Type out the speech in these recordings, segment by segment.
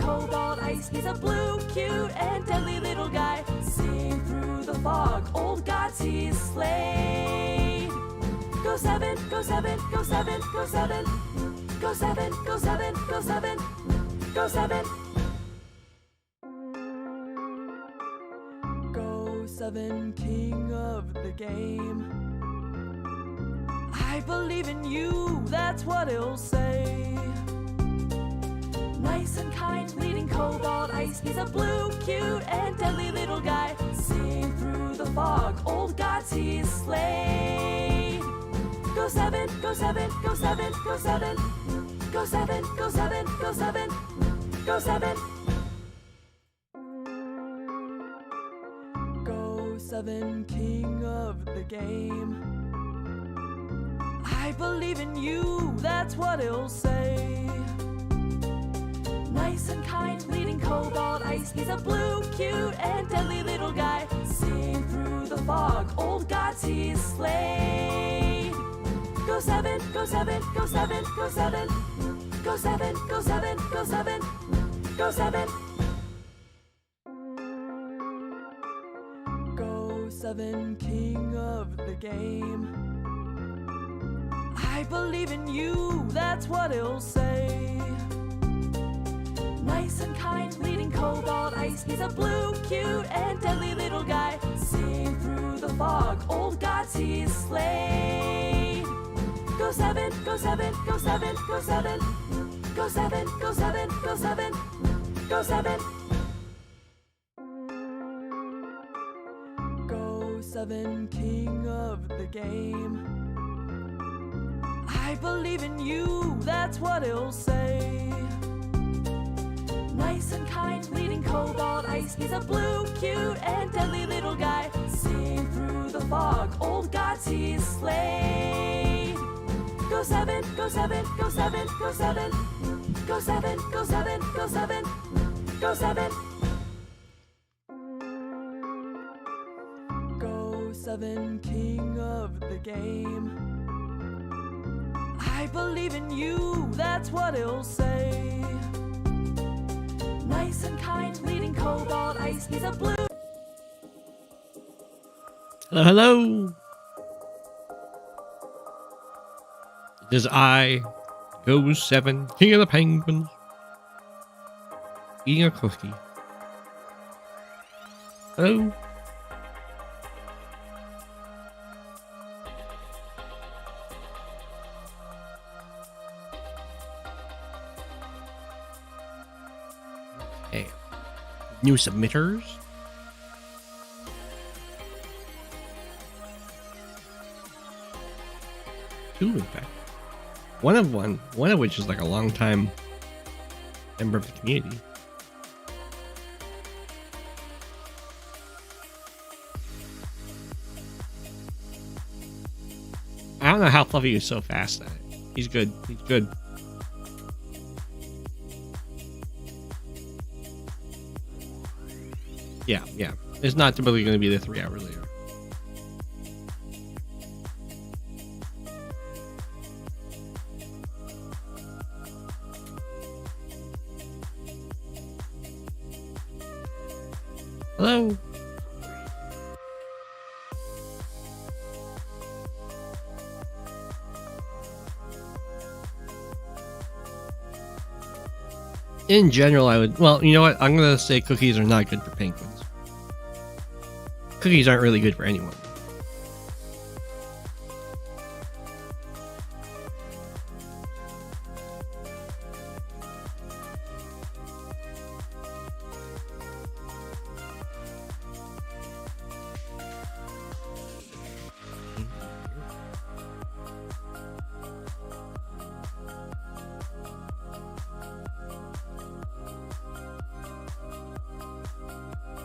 cobalt ice. He's a blue, cute, and deadly little guy. Sing through the fog, old gods he's slayed. Go7, Go7, Go7, Go7. Go7, Go7, Go7, Go7. Go7, king of the game. I believe in you, that's what he'll say. Nice and kind, leading cobalt ice. He's a blue, cute, and deadly little guy. Sing through the fog, old gods he's slayed. Go7, Go7, Go7, Go7. Go7, Go7, Go7, Go7. Go7, king of the game. I believe in you, that's what he'll say. Nice and kind, leading cobalt ice. He's a blue, cute, and deadly little guy. Sing through the fog, old gods he's slayed. Go7, Go7, Go7, Go7. Go7, Go7, Go7, Go7. Go7, king of the game. I believe in you, that's what he'll say. Nice and kind, leading cobalt ice. He's a blue, cute, and deadly little guy. Sing through the fog, old gods he's slayed. Go7, Go7, Go7, Go7. Go7, Go7, Go7, Go7. Go7, king of the game. I believe in you, that's what he'll say. Nice and kind, leading cobalt ice. He's a blue, cute, and deadly little guy. Sing through the fog, old gods he's slayed. Go7, Go7, Go7, Go7. Go7, Go7, Go7, Go7. Go7, king of the game. I believe in you, that's what he'll say. Nice and kind, leading cobalt ice. He's a blue. Hello, hello. It is I, Go7, king of the penguins, eating a cookie. Hello. Okay. New submitters. Two, in fact. One of which is like a long time member of the community. I don't know how Fluffy is so fast at it. He's good. He's good. Yeah, yeah. It's not typically going to be the 3 hour later. Hello. In general, I would, well, you know what? I'm going to say cookies are not good for penguins. Cookies aren't really good for anyone.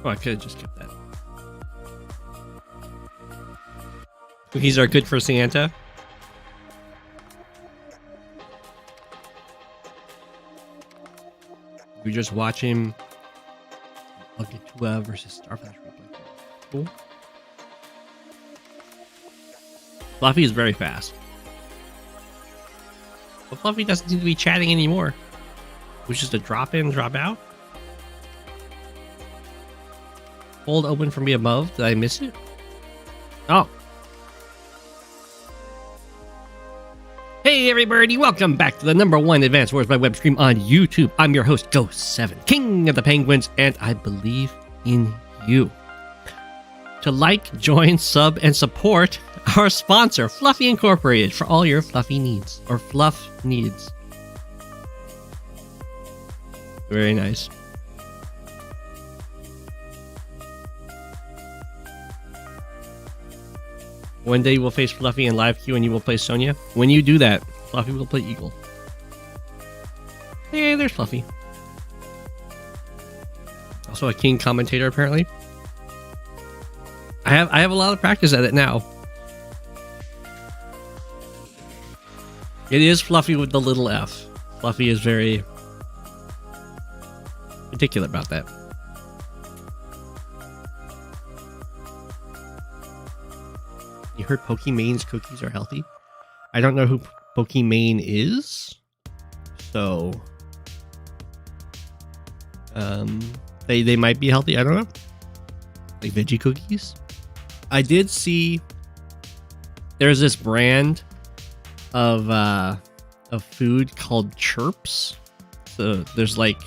Oh, I could have just kept that. Cookies are good for Santa. We just watch him. I'll get to versus Starflash replay. Cool. Fluffy is very fast. But Fluffy doesn't seem to be chatting anymore. Which is a drop in, drop out. fold open from me above? Did I miss it? Oh. Hey everybody, welcome back to the #1 Advanced Wars by Web stream on YouTube. I'm your host, Go7, King of the Penguins, and I believe in you. To like, join, sub, and support our sponsor, Fluffy Incorporated, for all your fluffy needs, or fluff needs. Very nice. One day we'll face Fluffy in live queue and you will play Sonya. When you do that, Fluffy will play Eagle. Hey, there's Fluffy. Also a king commentator, apparently. I have a lot of practice at it now. It is Fluffy with the little f. Fluffy is very particular about that. You heard Pokemon's cookies are healthy? I don't know who Pokemon is. So they might be healthy, I don't know. Like veggie cookies. I did see there's this brand of food called Chirps. So there's like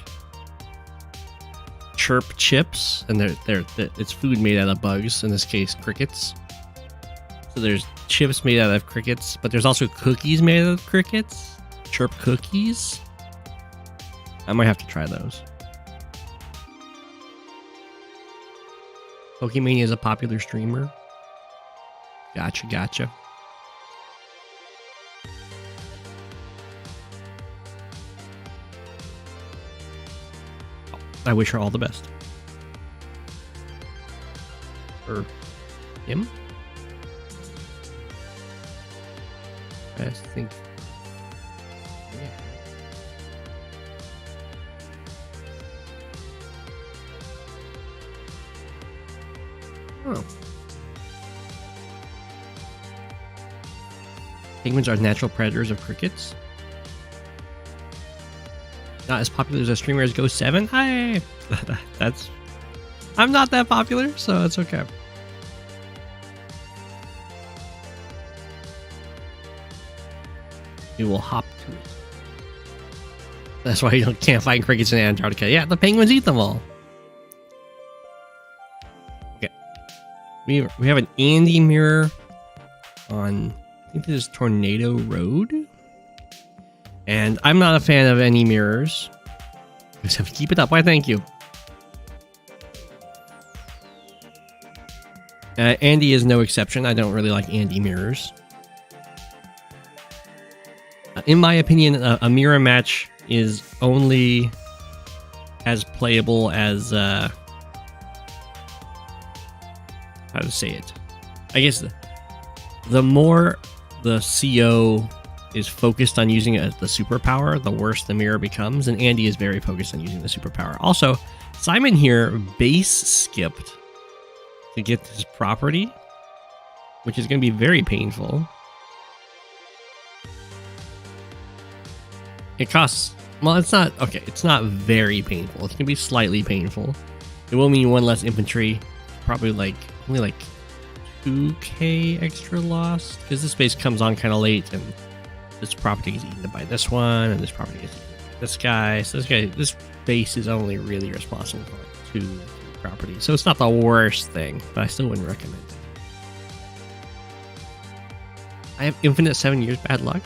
Chirp chips, and it's food made out of bugs, in this case crickets. So there's chips made out of crickets, but there's also cookies made out of crickets. Chirp cookies. I might have to try those. Pokemon is a popular streamer. Gotcha. I wish her all the best. Or him? I think. Yeah. Oh. Penguins are natural predators of crickets. Not as popular as a streamer as Go7. Hi. That's. I'm not that popular, so it's okay. You will hop to it. That's why you can't find crickets in Antarctica. Yeah, the penguins eat them all. Okay. We have an Andy mirror on, I think this is Tornado Road. And I'm not a fan of any mirrors. Just have to keep it up. Why, thank you. Andy is no exception. I don't really like Andy mirrors. In my opinion, a mirror match is only as playable as how to say it. I guess the more the CO is focused on using the superpower, the worse the mirror becomes, and Andy is very focused on using the superpower. Also, Symon here base skipped to get this property, which is going to be very painful. It costs, well, it's not, okay, it's not very painful. It's going to be slightly painful. It will mean one less infantry. Probably like, only like 2k extra lost, because this base comes on kind of late, and this property is eaten by this one, and this property is eaten by this guy. So this base is only really responsible for like 2 properties. So it's not the worst thing, but I still wouldn't recommend it. I have infinite 7 years bad luck.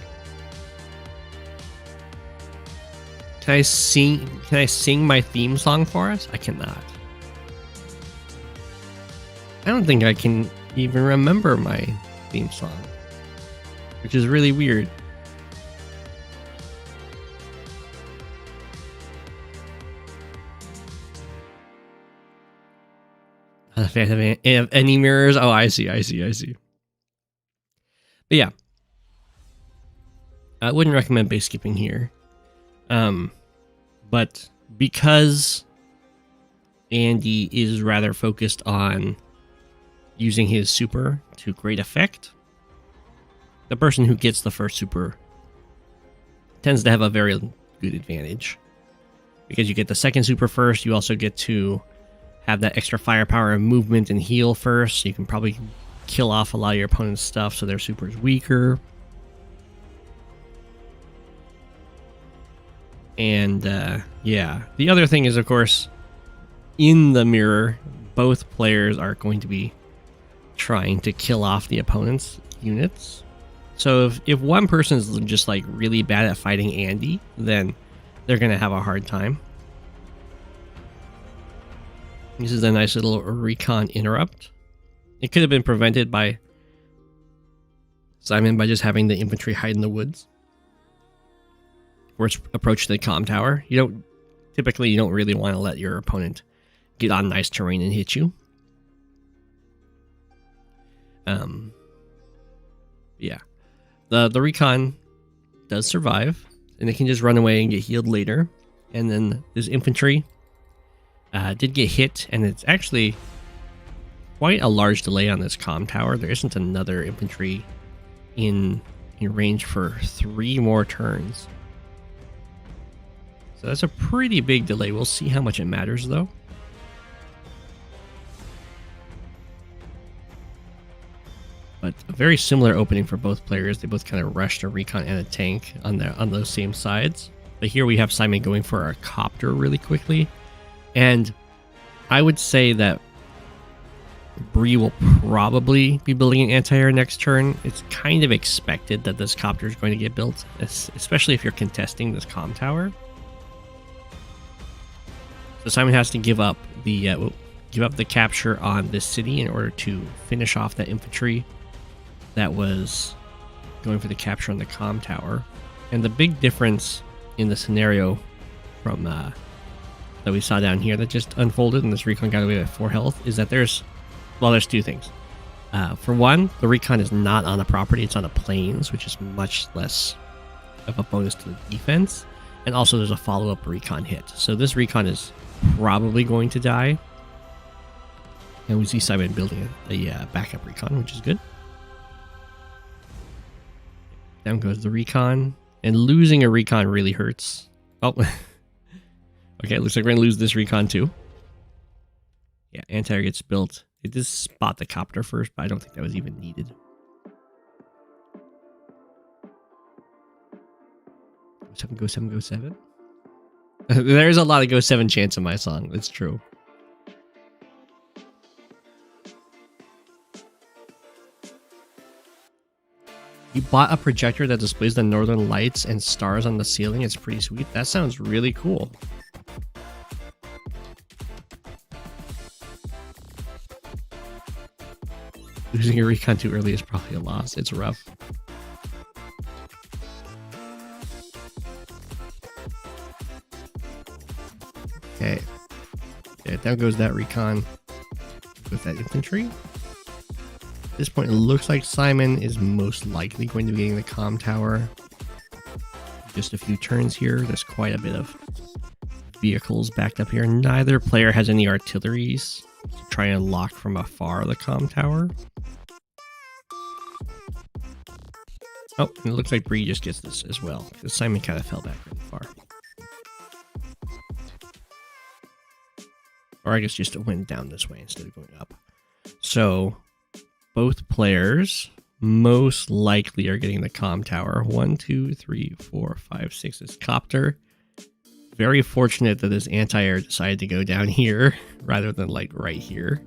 Can I sing my theme song for us? I cannot. I don't think I can even remember my theme song, which is really weird. Not a fan of any mirrors. Oh, I see. But yeah, I wouldn't recommend base skipping here. But because Andy is rather focused on using his super to great effect, the person who gets the first super tends to have a very good advantage. Because you get the second super first, you also get to have that extra firepower and movement and heal first, so you can probably kill off a lot of your opponent's stuff so their super is weaker. And yeah, the other thing is, of course, in the mirror, both players are going to be trying to kill off the opponent's units. So if one person is just like really bad at fighting Andy, then they're going to have a hard time. This is a nice little recon interrupt. It could have been prevented by Symon by just having the infantry hide in the woods or approach the comm tower. Typically you don't really want to let your opponent get on nice terrain and hit you. Yeah. The recon does survive, and it can just run away and get healed later. And then this infantry did get hit, and it's actually quite a large delay on this comm tower. There isn't another infantry in range for 3 more turns. So that's a pretty big delay. We'll see how much it matters, though. But a very similar opening for both players. They both kind of rushed a recon and a tank on those same sides. But here we have Symon going for a copter really quickly. And I would say that Bree will probably be building an anti-air next turn. It's kind of expected that this copter is going to get built, especially if you're contesting this comm tower. So Symon has to give up the capture on this city in order to finish off that infantry that was going for the capture on the comm tower. And the big difference in the scenario from that we saw down here that just unfolded and this recon got away with 4 health is that there's 2 things. For one, the recon is not on a property, it's on a plains, which is much less of a bonus to the defense. And also there's a follow-up recon hit. So this recon is probably going to die. And we see Symon building a backup recon, which is good. Down goes the recon. And losing a recon really hurts. Oh. Okay, looks like we're going to lose this recon too. Yeah, anti-air gets built. It did spot the copter first, but I don't think that was even needed. Go7, Go7. There's a lot of Go7 chants in my song. It's true. You bought a projector that displays the northern lights and stars on the ceiling. It's pretty sweet. That sounds really cool. Losing a recon too early is probably a loss. It's rough. Okay. Yeah, down goes that recon with that infantry. At this point, it looks like Symon is most likely going to be getting the comm tower. Just a few turns here. There's quite a bit of vehicles backed up here. Neither player has any artilleries to try and lock from afar the comm tower. Oh, and it looks like Bree just gets this as well, because Symon kind of fell back really far. Or I guess just it went down this way instead of going up. So both players most likely are getting the comm tower. 1, 2, 3, 4, 5, 6. This copter. Very fortunate that this anti-air decided to go down here rather than like right here.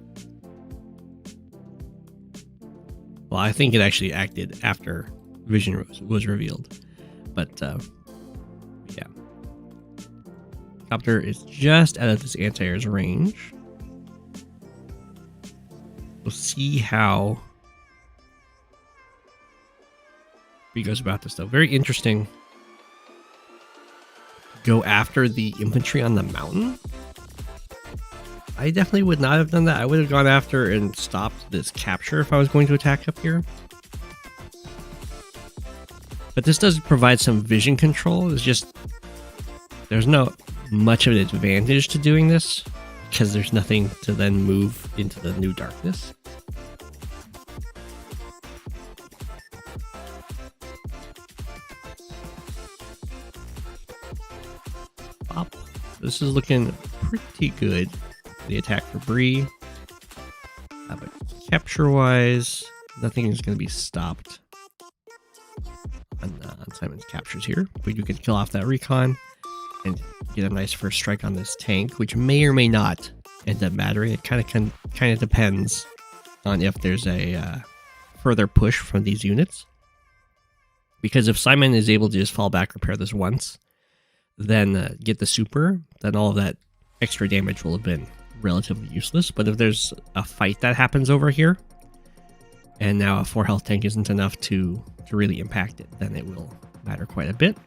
Well, I think it actually acted after vision was revealed. But yeah. Copter is just out of this anti-air's range. We'll see how he goes about this though. Very interesting. Go after the infantry on the mountain. I definitely would not have done that. I would have gone after and stopped this capture if I was going to attack up here. But this does provide some vision control. It's just there's no much of an advantage to doing this because there's nothing to then move into the new darkness. Pop. This is looking pretty good. the attack for Bree. But capture-wise, nothing is going to be stopped on Symon's captures here. We do get to kill off that recon and get a nice first strike on this tank, which may or may not end up mattering. It kind of depends on if there's a further push from these units. Because if Symon is able to just fall back, repair this once, then get the super, then all of that extra damage will have been relatively useless. But if there's a fight that happens over here, and now a 4 health tank isn't enough to really impact it, then it will matter quite a bit.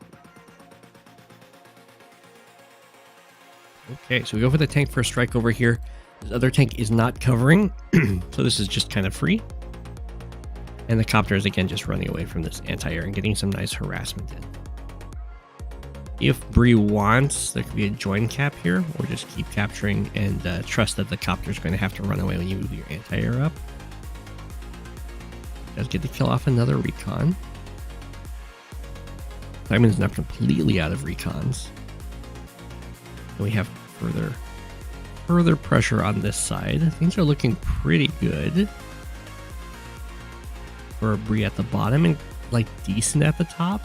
Okay, so we go for the tank first strike over here. This other tank is not covering, so this is just kind of free. And the copter is again just running away from this anti-air and getting some nice harassment in. If Bree wants, there could be a join cap here, or just keep capturing and trust that the copter is going to have to run away when you move your anti-air up. Does get to kill off another recon. Symon is not completely out of recons. And we have further pressure on this side. Things are looking pretty good for Bree at the bottom and like decent at the top.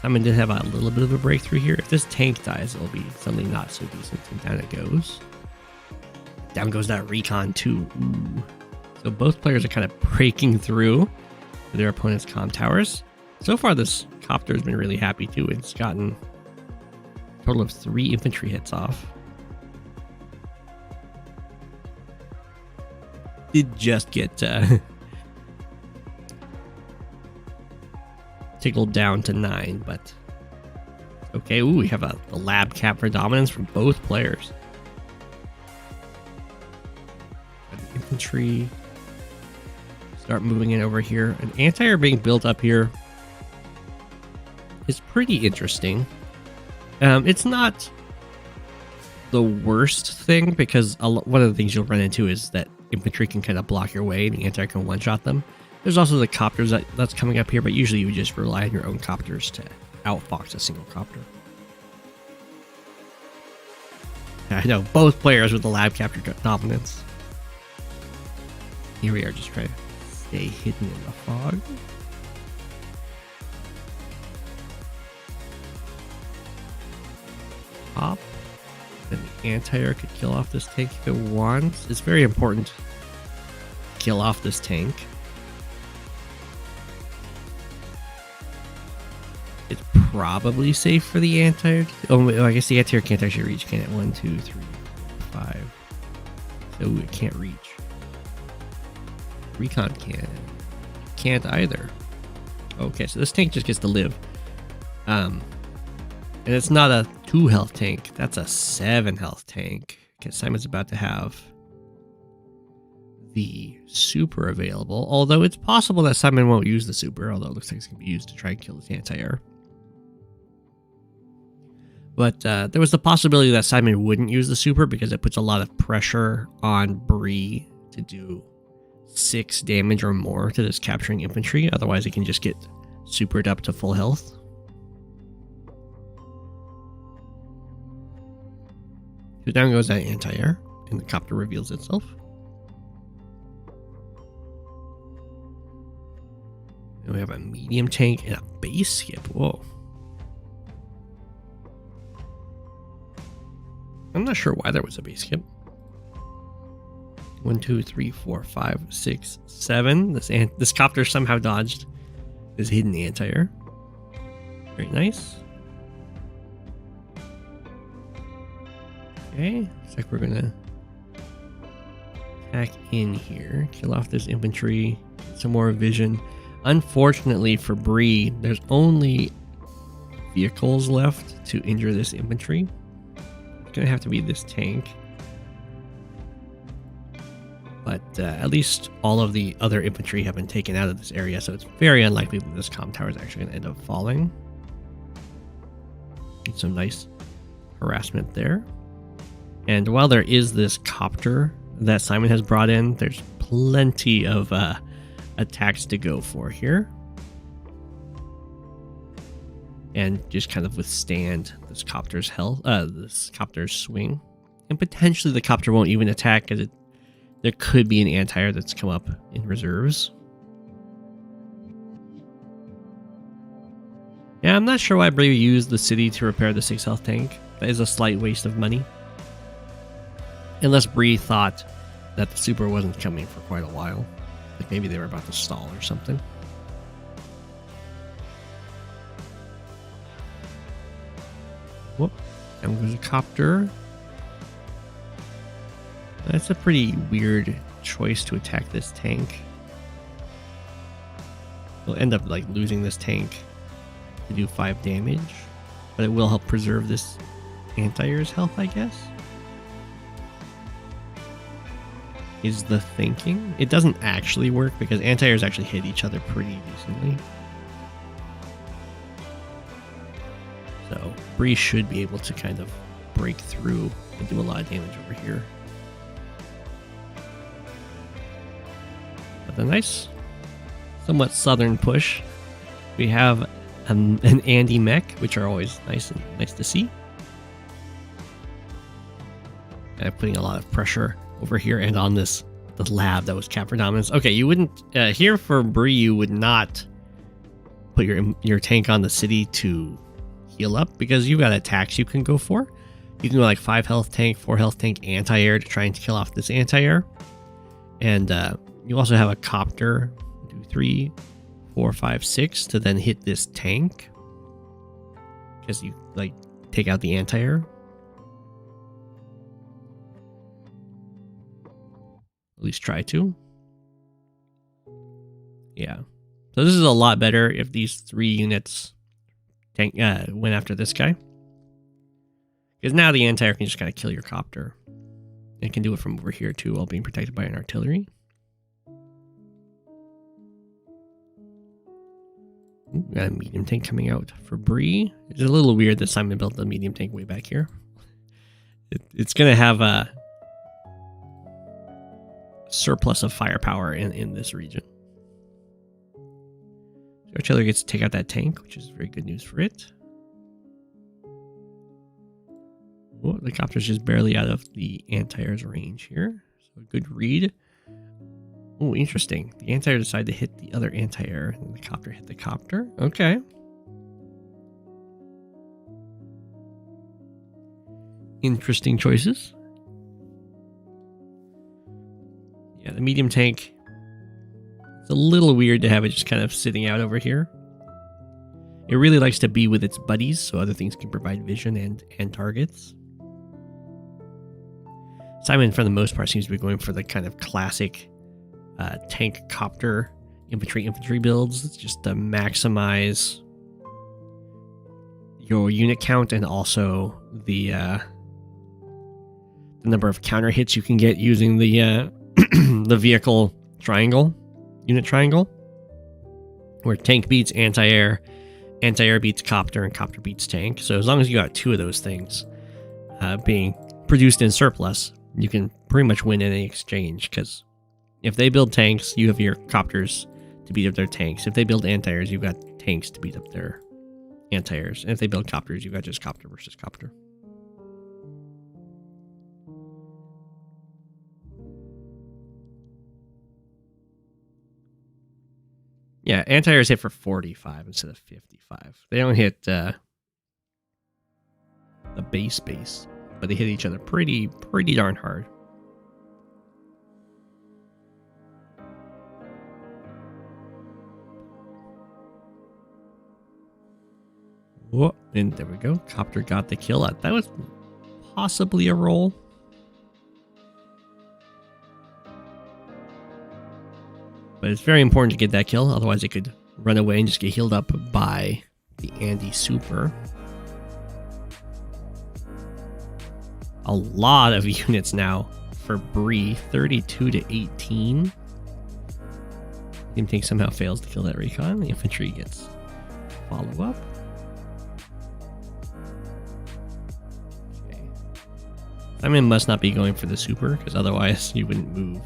Symon did have a little bit of a breakthrough here. If this tank dies, it'll be suddenly not so decent, and down it goes. Down goes that recon too. Ooh. So both players are kind of breaking through their opponent's comm towers. So far, this copter has been really happy too. It's gotten a total of 3 infantry hits off. Did just get tickled down to 9, but okay. Ooh, we have a lab cap for dominance from both players. Infantry start moving in over here. An anti-air being built up here is pretty interesting. It's not the worst thing, because one of the things you'll run into is that infantry can kind of block your way and the anti-air can one-shot them. There's also the copters that's coming up here, but usually you just rely on your own copters to outfox a single copter. I know, both players with the lab capture dominance. Here we are just trying to stay hidden in the fog. Pop. Then the anti-air could kill off this tank if it wants. It's very important to kill off this tank. It's probably safe for the anti-air. Oh, I guess the anti-air can't actually reach, can it? 1, 2, 3, 4, 5. So it can't reach. Recon can't either. Okay, so this tank just gets to live. And it's not a 2 health tank. That's a 7 health tank. Okay, Symon's about to have the super available. Although it's possible that Symon won't use the super, although it looks like it's going to be used to try and kill this anti-air. But there was the possibility that Symon wouldn't use the super because it puts a lot of pressure on Bree to do 6 damage or more to this capturing infantry. Otherwise, it can just get supered up to full health. So down goes that anti-air, and the copter reveals itself. And we have a medium tank and a base skip. Whoa. I'm not sure why there was a base skip. 1, 2, 3, 4, 5, 6, 7. This copter somehow dodged this hidden anti-air. Very nice. Okay, looks like we're gonna attack in here, kill off this infantry, some more vision. Unfortunately for Bree, there's only vehicles left to injure this infantry. It's gonna have to be this tank. But at least all of the other infantry have been taken out of this area, so it's very unlikely that this comm tower is actually going to end up falling. Get some nice harassment there. And while there is this copter that Symon has brought in, there's plenty of attacks to go for here. And just kind of withstand this copter's health, this copter's swing. And potentially the copter won't even attack because there could be an anti-air that's come up in reserves. Yeah, I'm not sure why Bree used the city to repair the 6 health tank. That is a slight waste of money. Unless Bree thought that the super wasn't coming for quite a while. Like maybe they were about to stall or something. Whoop. Down goes a copter. That's a pretty weird choice to attack this tank. We'll end up like losing this tank to do 5 damage, but it will help preserve this anti-air's health, I guess. Is the thinking. It doesn't actually work because anti-airs actually hit each other pretty decently. So Bree should be able to kind of break through and do a lot of damage over here. With a nice, somewhat southern push, we have an Andy mech, which are always nice to see. Putting a lot of pressure over here and on the lab that was cap for dominance. Okay, you wouldn't here for Bree, you would not put your tank on the city to heal up because you've got attacks you can go for. You can go like 5 health tank, 4 health tank, anti-air to try and kill off this anti-air. And you also have a copter, 2, 3, 4, 5, 6 to then hit this tank. Because you like take out the anti-air. At least try to. Yeah. So this is a lot better if these 3 units went after this guy. Because now the anti-air can just kind of kill your copter. It can do it from over here too while being protected by an artillery. Ooh, got a medium tank coming out for Bree. It's a little weird that Symon built the medium tank way back here. It's going to have a surplus of firepower in this region. So artillery gets to take out that tank, which is very good news for it. Oh, the copter's just barely out of the anti-air's range here. So a good read. Oh, interesting. The anti-air decided to hit the other anti-air, and the copter hit the copter. Okay. Interesting choices. Yeah, the medium tank. It's a little weird to have it just kind of sitting out over here. It really likes to be with its buddies, so other things can provide vision and targets. Symon, for the most part, seems to be going for the kind of classic tank copter infantry builds, just to maximize your unit count and also the number of counter hits you can get using the the vehicle unit triangle, where tank beats anti-air, anti-air beats copter, and copter beats tank. So as long as you got 2 of those things being produced in surplus, you can pretty much win any exchange, because if they build tanks, you have your copters to beat up their tanks. If they build anti-airs, you've got tanks to beat up their anti-airs. And if they build copters, you've got just copter versus copter. Yeah, anti-airs hit for 45 instead of 55. They don't hit the base, but they hit each other pretty darn hard. Whoa, and there we go. Copter got the kill. That was possibly a roll. But it's very important to get that kill, otherwise it could run away and just get healed up by the Andy Super. A lot of units now for Bree, 32 to 18. Team Tank somehow fails to kill that recon. The infantry gets follow up. Okay. Symon must not be going for the super, because otherwise you wouldn't move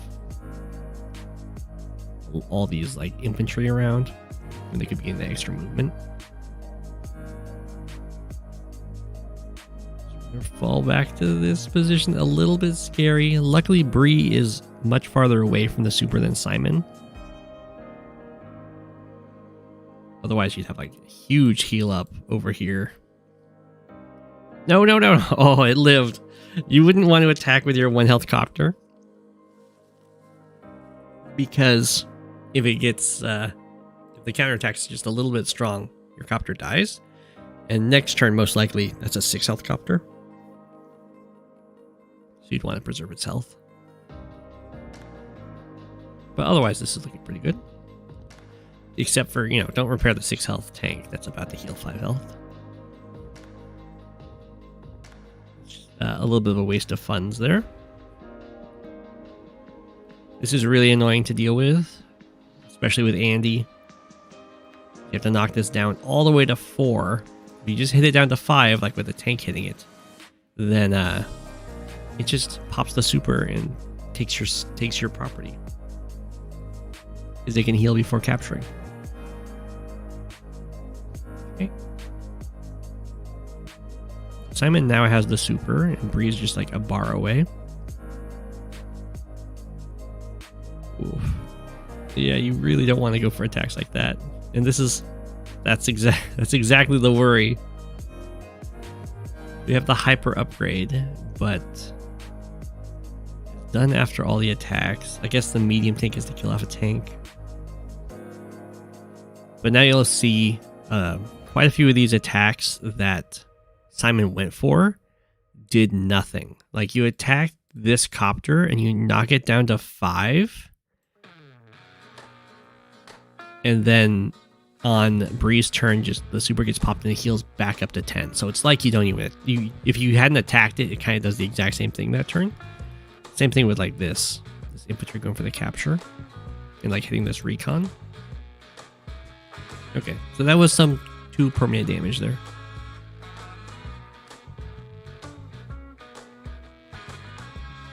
all these like infantry around when they could be in the extra movement. Fall back to this position, a little bit scary. Luckily, Bree is much farther away from the super than Symon. Otherwise, you'd have like a huge heal up over here. No, no, no. Oh, it lived. You wouldn't want to attack with your 1 health copter. Because if it gets, if the counterattack is just a little bit strong, your copter dies. And next turn, most likely, that's a 6 health copter. So you'd want to preserve its health. But otherwise, this is looking pretty good. Except for, you know, don't repair the 6 health tank. That's about to heal 5 health. A little bit of a waste of funds there. This is really annoying to deal with, especially with Andy. You have to knock this down all the way to 4. If you just hit it down to 5, like with the tank hitting it, then it just pops the super and takes your property. Because they can heal before capturing. Okay. Symon now has the super, and Bree's just like a bar away. Oof. Yeah, you really don't want to go for attacks like that. And that's exactly the worry. We have the hyper upgrade, but it's done after all the attacks. I guess the medium tank is to kill off a tank. But now you'll see quite a few of these attacks that Symon went for did nothing. Like you attack this copter and you knock it down to 5. And then on Bree's turn, just the super gets popped and it heals back up to 10. So it's like you don't even... if you hadn't attacked it, it kind of does the exact same thing that turn. Same thing with like this infantry going for the capture. And like hitting this recon. Okay, so that was some 2 permanent damage there.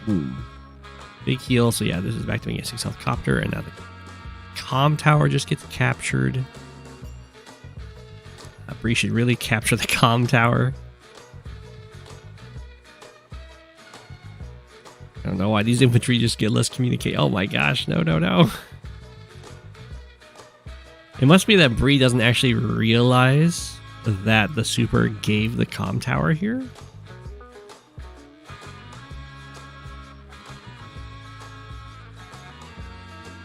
Ooh. Big heal, so yeah, this is back to being a 6 health copter, and now the comm tower just gets captured. Bree should really capture the comm tower. I don't know why these infantry just get less communicate. Oh my gosh, no, no, no. It must be that Bree doesn't actually realize that the super gave the comm tower here.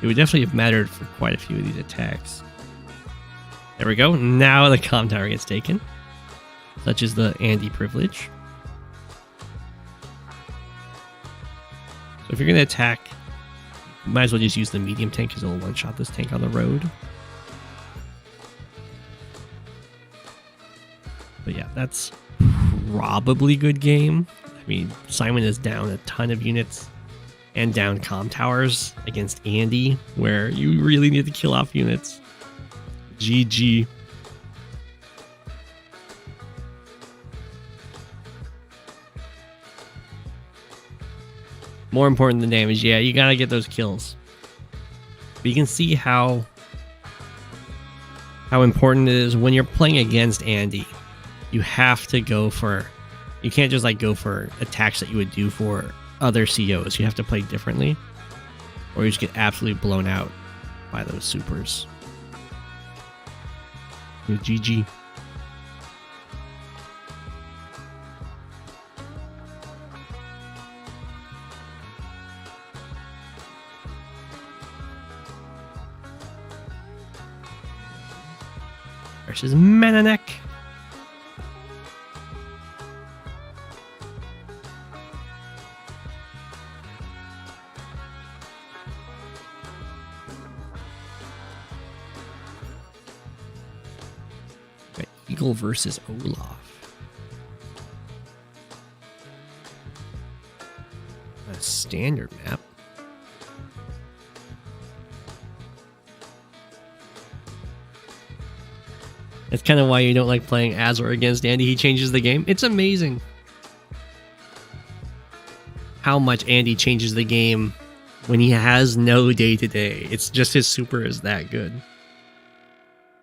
It would definitely have mattered for quite a few of these attacks. There we go. Now the comm tower gets taken. Such is the Andy privilege. So if you're going to attack, you might as well just use the medium tank because it'll one-shot this tank on the road. But yeah, that's probably good game. I mean, Symon is down a ton of units and down comm towers against Andy, where you really need to kill off units. GG. More important than damage, yeah, you gotta get those kills. But you can see how important it is when you're playing against Andy. You have to go for... You can't just like go for attacks that you would do for other COs. You have to play differently, or you just get absolutely blown out by those supers. GG. Versus ManaNek. Versus Olaf. A standard map. That's kind of why you don't like playing as or against Andy. He changes the game. It's amazing how much Andy changes the game when he has no day-to-day. It's just his super is that good.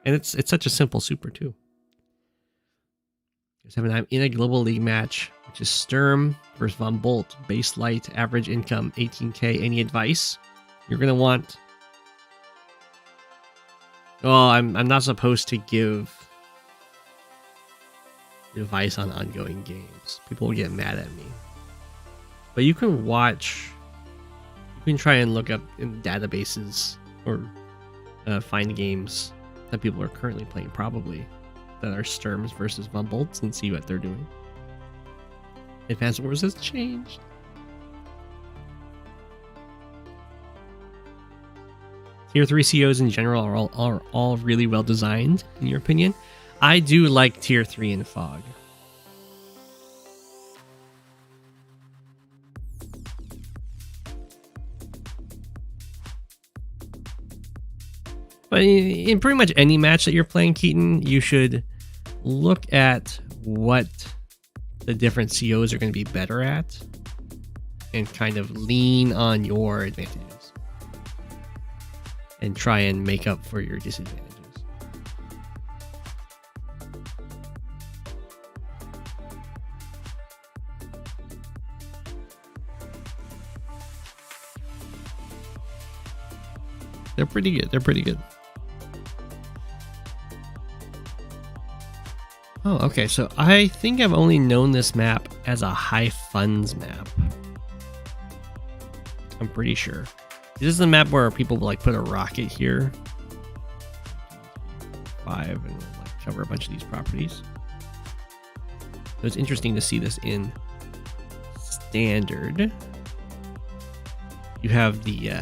And it's such a simple super too. I'm in a global league match, which is Sturm versus Von Bolt. Base light, average income 18k. Any advice? You're gonna want. Oh, I'm not supposed to give advice on ongoing games. People will get mad at me. But you can watch. You can try and look up in databases or find games that people are currently playing, probably that are Sturms versus Von Bolts, and see what they're doing. Advanced Wars has changed. Tier 3 COs in general are all really well designed, in your opinion. I do like Tier 3 in Fog. But in pretty much any match that you're playing, Keaton, you should look at what the different COs are going to be better at and kind of lean on your advantages and try and make up for your disadvantages. They're pretty good. They're pretty good. Oh, okay. So I think I've only known this map as a high funds map. I'm pretty sure. This is the map where people will like put a rocket here. 5 and like cover a bunch of these properties. So it's interesting to see this in standard. You have the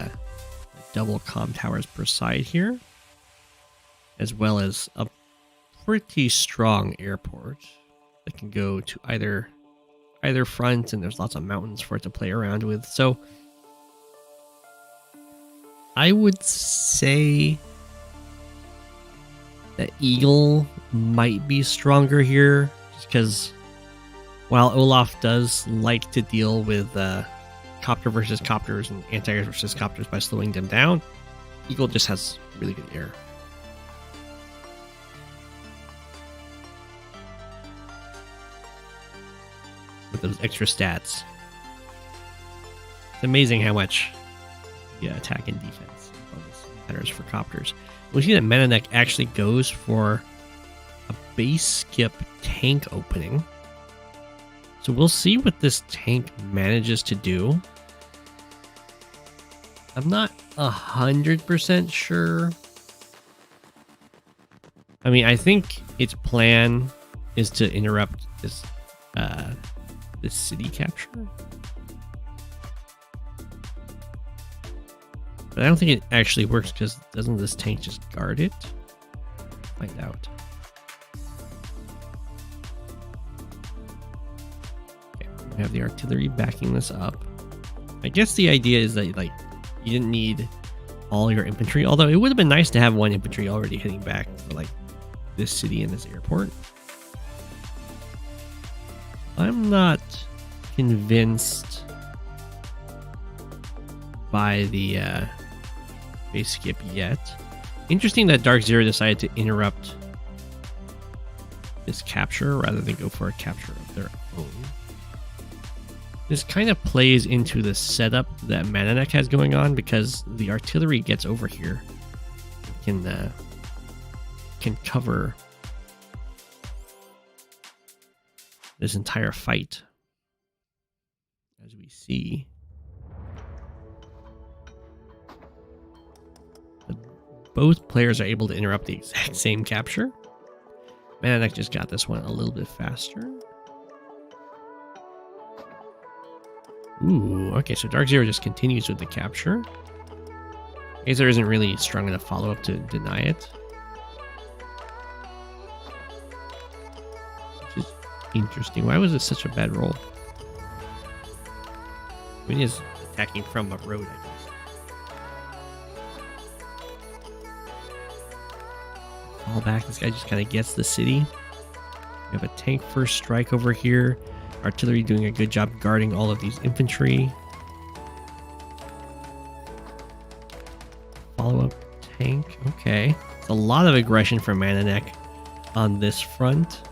double comm towers per side here, as well as a pretty strong airport that can go to either front, and there's lots of mountains for it to play around with. So I would say that Eagle might be stronger here, just because while Olaf does like to deal with copter versus copters and anti-air versus copters by slowing them down, Eagle just has really good air. With those extra stats. It's amazing how much attack and defense matters for copters. We see that ManaNek actually goes for a base skip tank opening. So we'll see what this tank manages to do. I'm not 100% sure. I mean, I think its plan is to interrupt this city capture. But I don't think it actually works, because doesn't this tank just guard it? Find out. Okay, we have the artillery backing this up. I guess the idea is that like you didn't need all your infantry, although it would have been nice to have one infantry already heading back for like this city and this airport. I'm not convinced by the base skip yet. Interesting that DrkZro decided to interrupt this capture rather than go for a capture of their own. This kind of plays into the setup that ManaNek has going on, because the artillery gets over here, can cover this entire fight, as we see. Both players are able to interrupt the exact same capture. ManaNek just got this one a little bit faster. Ooh, okay, so DrkZro just continues with the capture. I guess there isn't really strong enough follow-up to deny it. Which is interesting. Why was it such a bad roll? I mean, he's attacking from a road, I guess. Fall back. This guy just kind of gets the city. We have a tank first strike over here. Artillery doing a good job guarding all of these infantry. Follow-up tank. Okay. It's a lot of aggression from ManaNek on this front.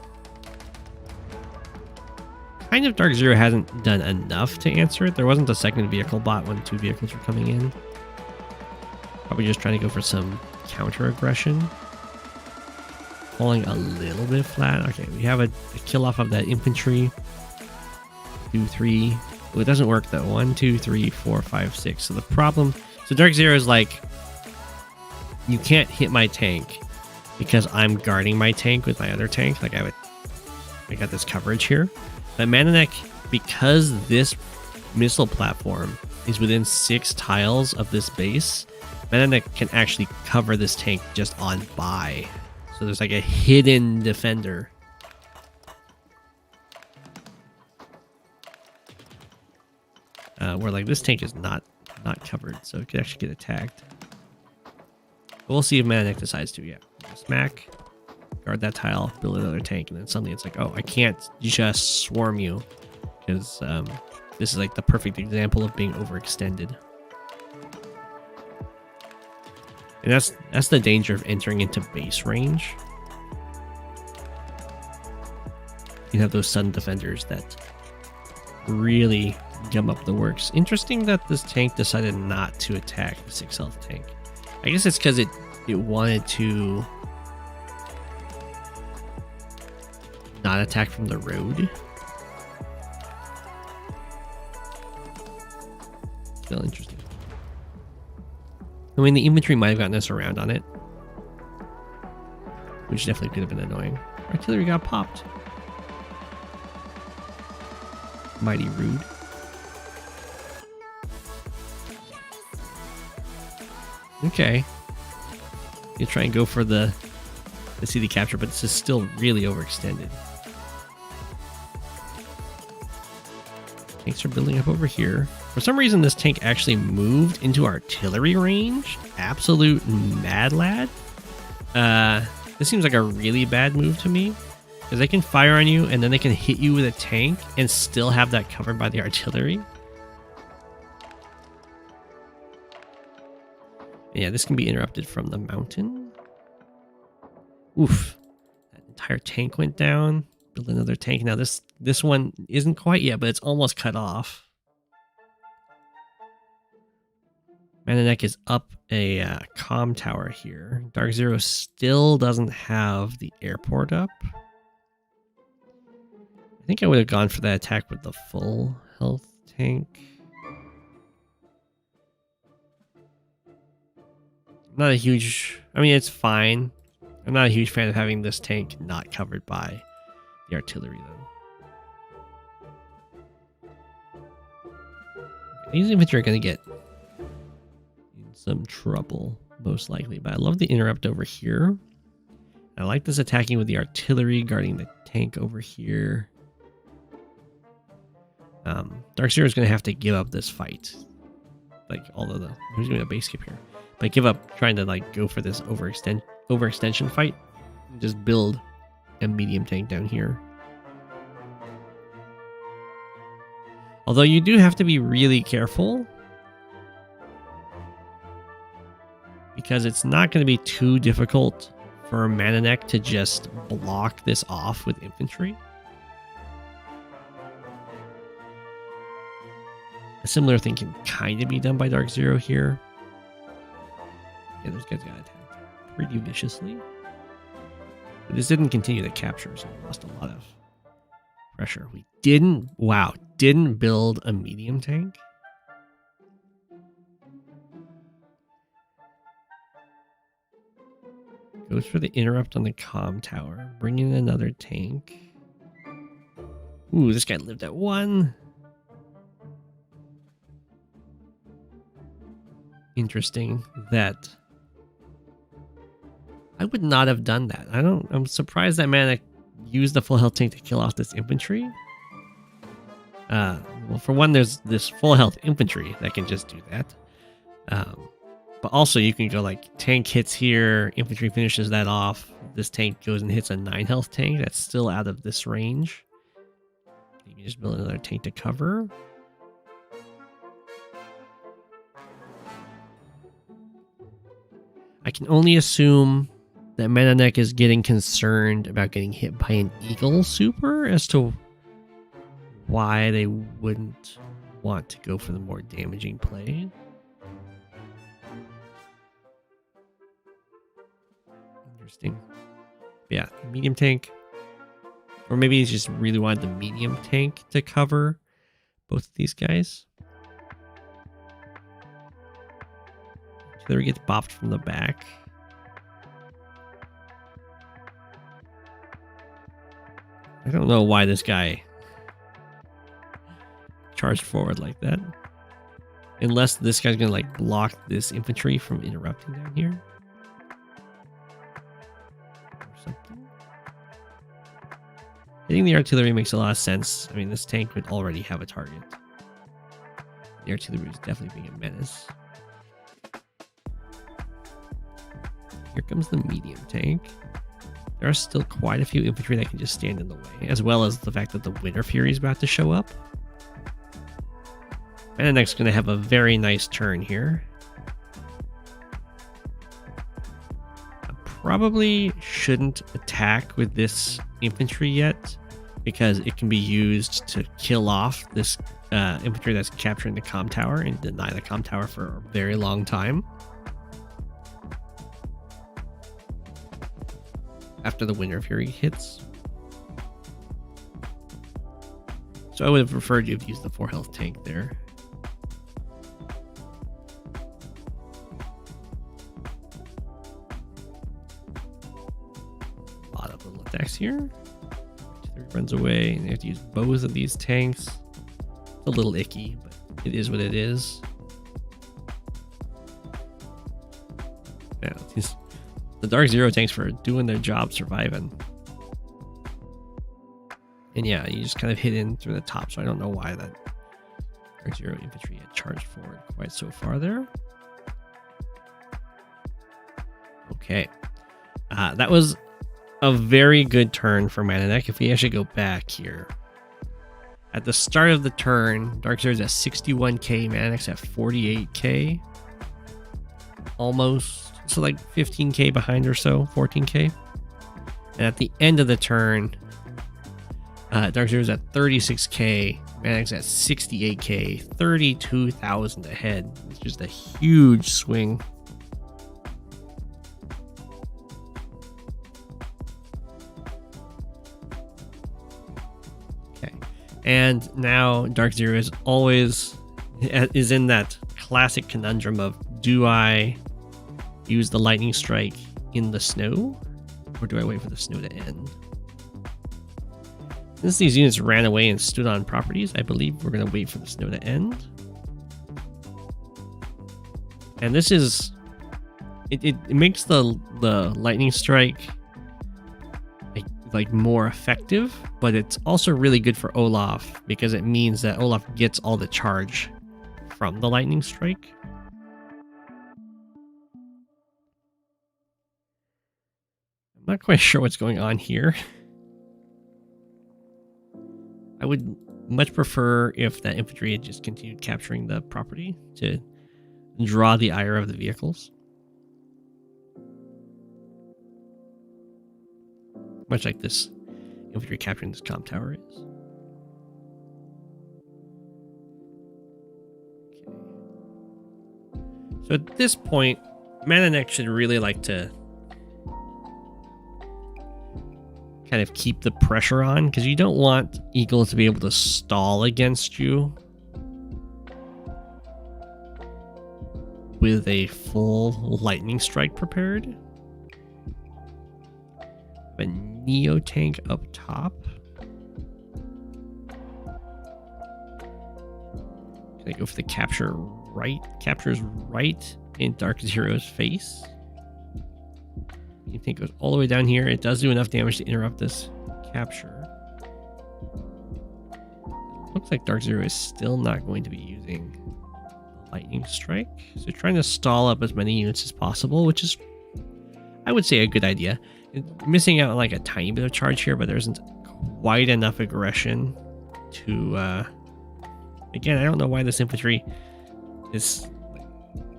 kind of DrkZro hasn't done enough to answer it. There wasn't a second vehicle bot when 2 vehicles were coming in. Probably just trying to go for some counter aggression. Falling a little bit flat. Okay, we have a kill off of that infantry. 2, 3. Oh, it doesn't work though. 1, 2, 3, 4, 5, 6. So the problem... So DrkZro is like... You can't hit my tank because I'm guarding my tank with my other tank. Like I got this coverage here. But ManaNek, because this missile platform is within 6 tiles of this base, ManaNek can actually cover this tank just on by. So there's like a hidden defender. Where like this tank is not covered, so it could actually get attacked. But we'll see if ManaNek decides to. Yeah, smack, guard that tile, build another tank, and then suddenly it's like, oh, I can't just swarm you, because this is like the perfect example of being overextended. And that's the danger of entering into base range. You have those sudden defenders that really gum up the works. Interesting that this tank decided not to attack the 6 health tank. I guess it's because it wanted to not attack from the road. Still interesting. I mean, the infantry might have gotten us around on it, which definitely could have been annoying. Artillery got popped. Mighty rude. Okay. You try and go for the city capture, but this is still really overextended. Tanks are building up over here. For some reason, this tank actually moved into artillery range. Absolute mad lad. This seems like a really bad move to me, because they can fire on you and then they can hit you with a tank and still have that covered by the artillery. Yeah, this can be interrupted from the mountain. Oof. That entire tank went down. Build another tank. Now this one isn't quite yet, but it's almost cut off. ManaNek is up a comm tower here. DrkZro still doesn't have the airport up. I think I would have gone for that attack with the full health tank. Not a huge... I mean, it's fine. I'm not a huge fan of having this tank not covered by the artillery, though. These infantry are going to get in some trouble, most likely. But I love the interrupt over here. I like this attacking with the artillery, guarding the tank over here. DrkZro is going to have to give up this fight. Like, although who's doing a base skip here? But give up trying to like go for this overextension fight. Just build a medium tank down here. Although you do have to be really careful, because it's not going to be too difficult for ManaNek to just block this off with infantry. A similar thing can kind of be done by DrkZro here. Yeah, those guys got attacked pretty viciously. But this didn't continue to capture, so we lost a lot of pressure. We didn't build a medium tank. Goes for the interrupt on the comm tower. Bring in another tank. Ooh, this guy lived at 1. Interesting that I would not have done that. I'm surprised that ManaNek used the full health tank to kill off this infantry. Well, for one, there's this full health infantry that can just do that. But also you can go like tank hits here, infantry finishes that off. This tank goes and hits a 9 health tank that's still out of this range. You can just build another tank to cover. I can only assume that ManaNek is getting concerned about getting hit by an Eagle super as to why they wouldn't want to go for the more damaging play. Interesting. Yeah, medium tank. Or maybe he's just really wanted the medium tank to cover both of these guys. So there he gets bopped from the back. I don't know why this guy charged forward like that. Unless this guy's gonna like block this infantry from interrupting down here. Or something. Hitting the artillery makes a lot of sense. I mean, this tank would already have a target. The artillery is definitely being a menace. Here comes the medium tank. There are still quite a few infantry that can just stand in the way, as well as the fact that the Winter Fury is about to show up. ManaNek's going to have a very nice turn here. I probably shouldn't attack with this infantry yet, because it can be used to kill off this infantry that's capturing the comm tower and deny the comm tower for a very long time. After the Winter Fury hits. So I would have preferred you to use the 4 health tank there. A lot of little attacks here. Runs away, and they have to use both of these tanks. It's a little icky, but it is what it is. Yeah, the DrkZro tanks were doing their job surviving. And yeah, you just kind of hit in through the top, so I don't know why that DrkZro infantry had charged forward quite so far there. Okay. That was a very good turn for ManaNek. If we actually go back here. At the start of the turn, DrkZro's at 61k, ManaNek's at 48k. Almost. So like 15k behind or so, 14k. And at the end of the turn, DrkZro's at 36k, ManaNek's at 68k, 32,000 ahead. It's just a huge swing. Okay, and now DrkZro is in that classic conundrum of, do I use the lightning strike in the snow, or do I wait for the snow to end? Since these units ran away and stood on properties, I believe we're going to wait for the snow to end. And this is... It makes the lightning strike like more effective, but it's also really good for Olaf, because it means that Olaf gets all the charge from the lightning strike. I'm not quite sure what's going on here. I would much prefer if that infantry had just continued capturing the property to draw the ire of the vehicles. Much like this infantry capturing this comm tower is. Okay. So at this point, ManaNek should really like to kind of keep the pressure on, because you don't want Eagle to be able to stall against you with a full lightning strike prepared. A Neo tank up top. Can I go for the capture right? Captures right in DrkZro's face. You think it goes all the way down here. It does do enough damage to interrupt this capture. Looks like DrkZro is still not going to be using lightning strike. So trying to stall up as many units as possible, which is, I would say, a good idea. Missing out on like a tiny bit of charge here, but there isn't quite enough aggression to... Again, I don't know why this infantry is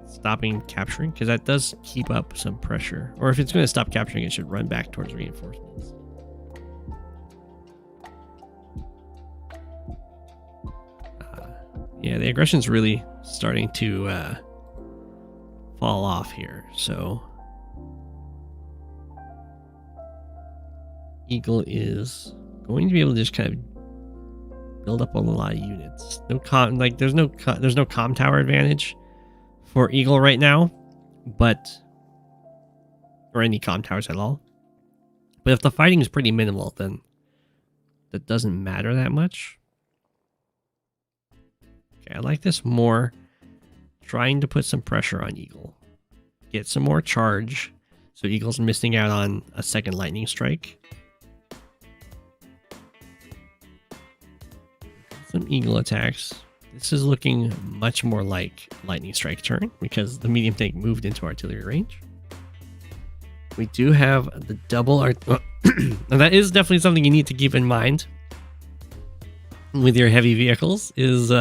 stopping capturing, because that does keep up some pressure. Or if it's going to stop capturing, it should run back towards reinforcements. Yeah, the aggression's really starting to fall off here. So Eagle is going to be able to just kind of build up a lot of units. There's no comm tower advantage for Eagle right now, or any comm towers at all. But if the fighting is pretty minimal, then that doesn't matter that much. Okay, I like this more. Trying to put some pressure on Eagle. Get some more charge, so Eagle's missing out on a second lightning strike. Some Eagle attacks. This is looking much more like lightning strike turn because the medium tank moved into artillery range. We do have the double art. And that is definitely something you need to keep in mind with your heavy vehicles is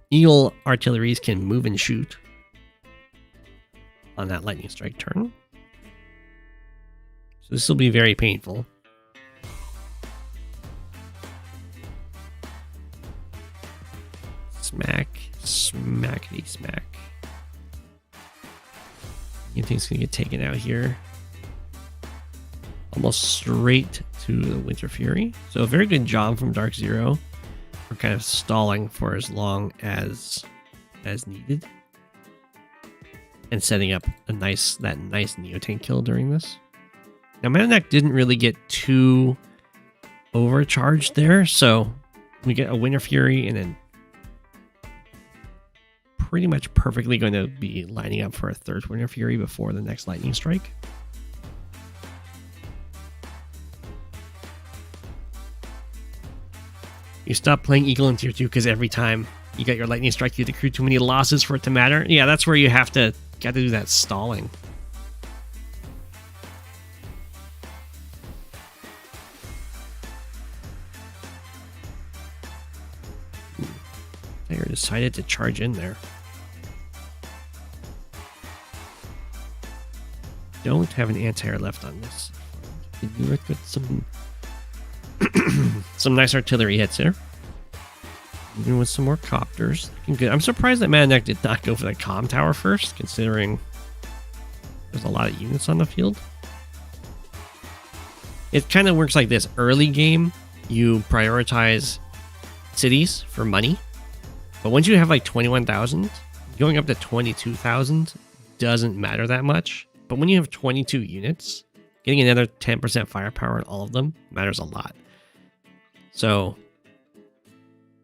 Eagle artilleries can move and shoot on that lightning strike turn. So this will be very painful. Smack, smackety smack. You think it's gonna get taken out here? Almost straight to the Winter Fury. So a very good job from DrkZro for kind of stalling for as long as needed, and setting up that nice Neotank kill during this. Now ManaNek didn't really get too overcharged there, so we get a Winter Fury and then pretty much perfectly going to be lining up for a third Winter Fury before the next lightning strike. You stop playing Eagle in tier 2 because every time you get your lightning strike, you accrue too many losses for it to matter. Yeah, that's where you got to do that stalling. They decided to charge in there. Don't have an anti-air left on this. Did you get some some nice artillery hits here? Even with some more copters. Good. I'm surprised that ManaNek did not go for the comm tower first, considering there's a lot of units on the field. It kind of works like this. Early game, you prioritize cities for money. But once you have like 21,000, going up to 22,000 doesn't matter that much. But when you have 22 units, getting another 10% firepower on all of them matters a lot. So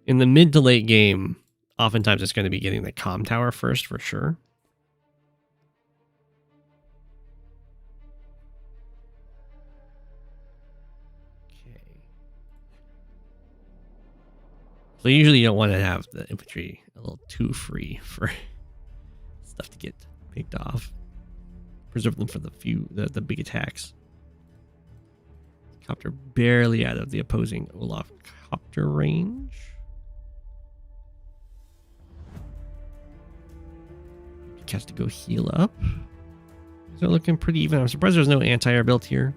in the mid to late game, oftentimes it's going to be getting the comm tower first for sure. Okay. So usually you don't want to have the infantry a little too free for stuff to get picked off. Preserve them for the big attacks. Copter barely out of the opposing Olaf copter range. Has to go heal up. They're looking pretty even. I'm surprised there's no anti-air built here.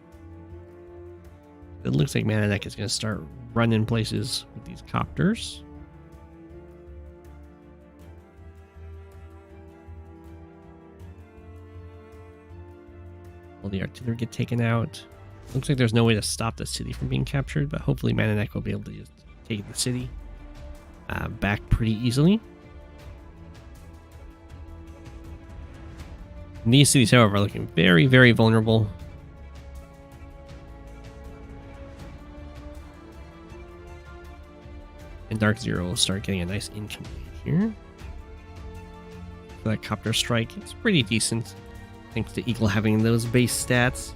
It looks like ManaNek is going to start running places with these copters. Will the artillery get taken out? Looks like there's no way to stop the city from being captured, but hopefully ManaNek will be able to just take the city back pretty easily. And these cities, however, are looking very, very vulnerable. And DrkZro will start getting a nice income lead here. For that copter strike, it's pretty decent. Thanks to Eagle having those base stats,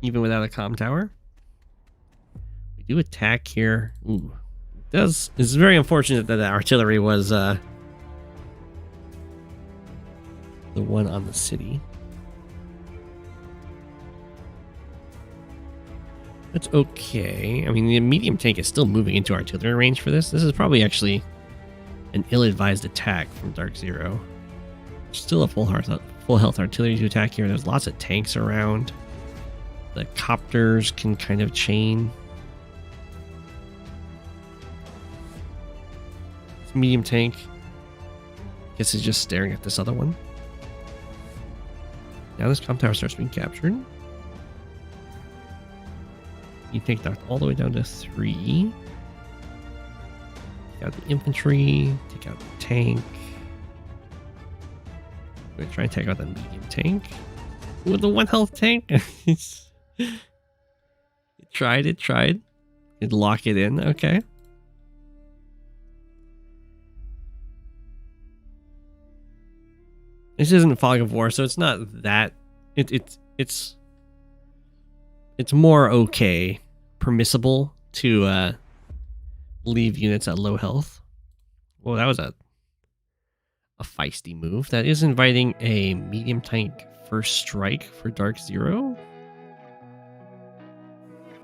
even without a comm tower. We do attack here. Ooh. It's very unfortunate that the artillery was the one on the city. That's okay. I mean, the medium tank is still moving into artillery range for this. This is probably actually an ill-advised attack from DrkZro. Still a full health artillery to attack here. There's lots of tanks around. The copters can kind of chain. medium tank. Guess he's just staring at this other one. Now this comp tower starts being captured. You take that all the way down to 3. Take out the infantry. Take out the tank. I'm going to try and take out the medium tank. With the 1 health tank. It tried. It'd lock it in. Okay. This isn't Fog of War, so it's not that. It's more okay, permissible to leave units at low health. Well, that was a feisty move. That is inviting a medium tank first strike for DrkZro.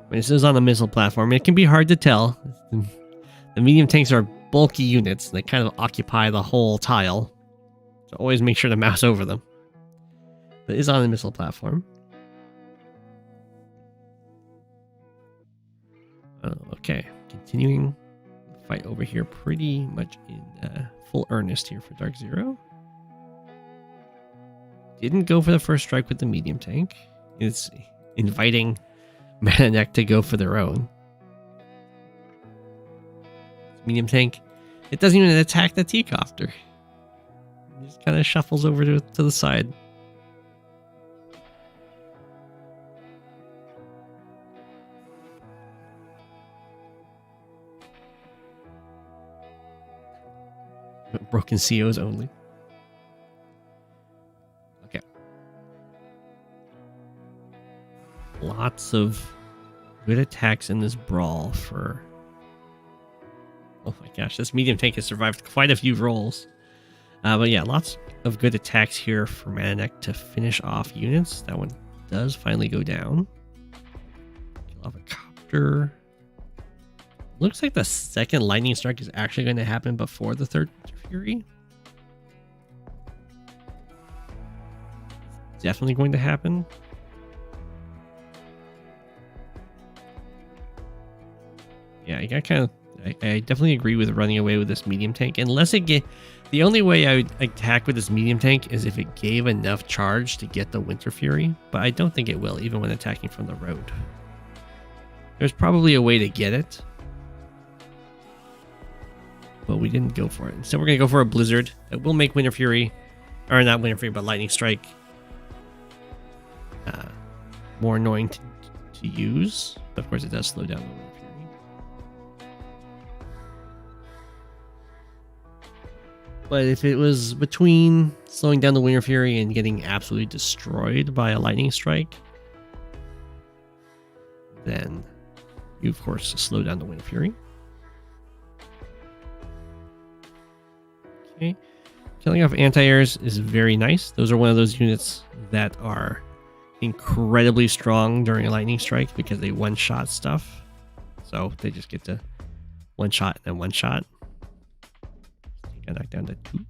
This is on the missile platform. It can be hard to tell. The medium tanks are bulky units. They kind of occupy the whole tile. So always make sure to mouse over them. But it is on the missile platform. Oh, okay. Continuing the fight over here pretty much in full earnest here for DrkZro. Didn't go for the first strike with the medium tank. It's inviting ManaNek to go for their own. Medium tank. It doesn't even attack the T-copter. It just kind of shuffles over to the side. Broken COs only. Okay. Lots of good attacks in this brawl for... Oh my gosh, this medium tank has survived quite a few rolls. But yeah, lots of good attacks here for ManaNek to finish off units. That one does finally go down. Kill off a copter. Looks like the second lightning strike is actually going to happen before the third Fury. Definitely going to happen. Yeah, I definitely agree with running away with this medium tank. Unless it get... The only way I would attack with this medium tank is if it gave enough charge to get the Winter Fury. But I don't think it will, even when attacking from the road. There's probably a way to get it. But we didn't go for it. Instead, we're going to go for a Blizzard that will make Winter Fury, or not Winter Fury, but Lightning Strike more annoying to use. But of course, it does slow down the Winter Fury. But if it was between slowing down the Winter Fury and getting absolutely destroyed by a Lightning Strike, then you, of course, slow down the Winter Fury. Okay. Killing off anti-airs is very nice. Those are one of those units that are incredibly strong during a lightning strike because they one-shot stuff. So they just get to one-shot and then one-shot. Got knocked down to 2.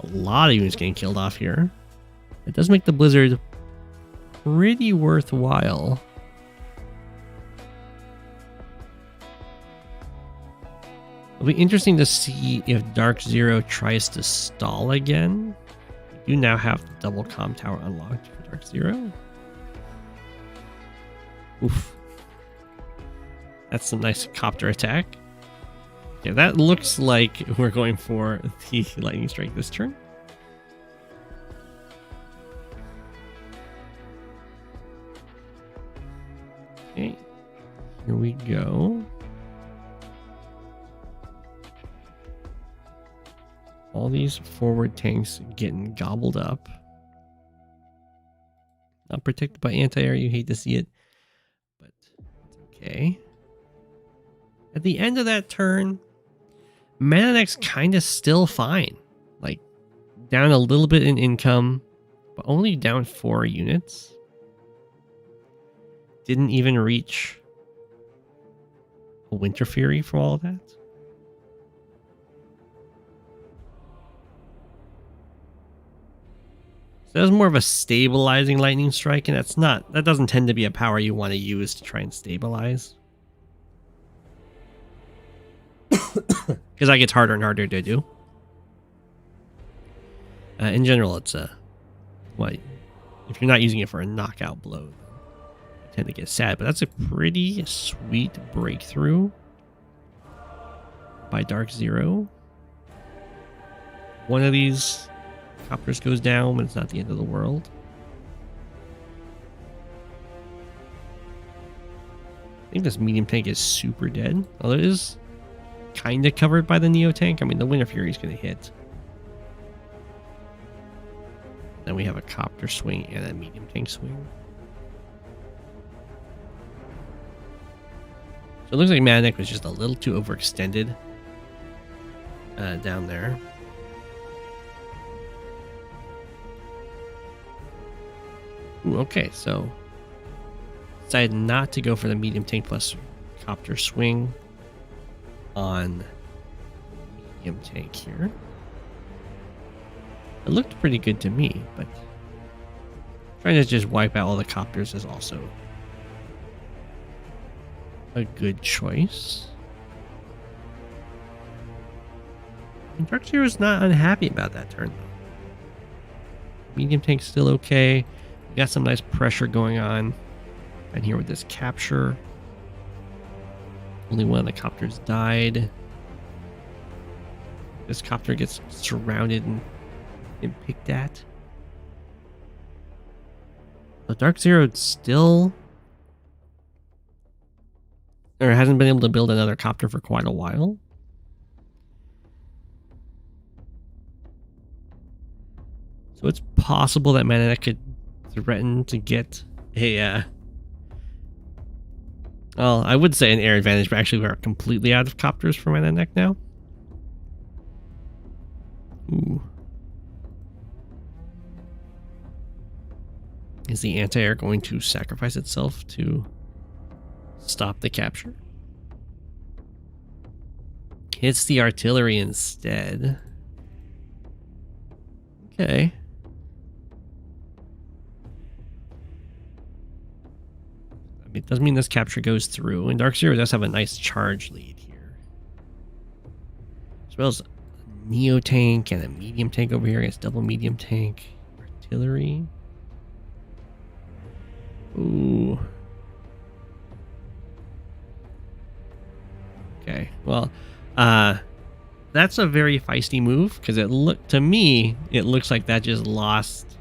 A lot of units getting killed off here. It does make the Blizzard pretty worthwhile. It'll be interesting to see if DrkZro tries to stall again. You now have the double comm tower unlocked for DrkZro. Oof. That's some nice copter attack. Yeah, that looks like we're going for the lightning strike this turn. Okay, here we go. All these forward tanks getting gobbled up. Not protected by anti-air, you hate to see it, but it's okay. At the end of that turn, ManaNek's kind of still fine. Like, down a little bit in income, but only down 4 units. Didn't even reach a Winter Fury for all of that. So that's more of a stabilizing lightning strike, and that doesn't tend to be a power you want to use to try and stabilize. because that gets harder and harder to do. In general, it's what if you're not using it for a knockout blow, you tend to get sad. But that's a pretty sweet breakthrough by DrkZro. One of these copters goes down, but it's not the end of the world. I think this medium tank is super dead, although it is kind of covered by the Neo tank. I mean, the Winter Fury is going to hit. Then we have a copter swing and a medium tank swing. So it looks like ManaNek was just a little too overextended down there. Ooh, okay, so decided not to go for the medium tank plus copter swing on medium tank here. It looked pretty good to me, but trying to just wipe out all the copters is also a good choice. And DrkZro is not unhappy about that turn though. Medium tank's still okay. We got some nice pressure going on. And here with this capture, only one of the copters died. This copter gets surrounded and picked at. But DrkZro still, or hasn't been able to build another copter for quite a while. So it's possible that ManaNek could threaten to get a well, I would say an air advantage, but actually we're completely out of copters for ManaNek now. Ooh. Is the anti-air going to sacrifice itself to stop the capture? Hits the artillery instead. Okay. I mean, it doesn't mean this capture goes through, and DrkZro does have a nice charge lead here. As well as a Neo tank and a medium tank over here against double medium tank. Artillery. Ooh. Okay, well, that's a very feisty move, because it looks like that just lost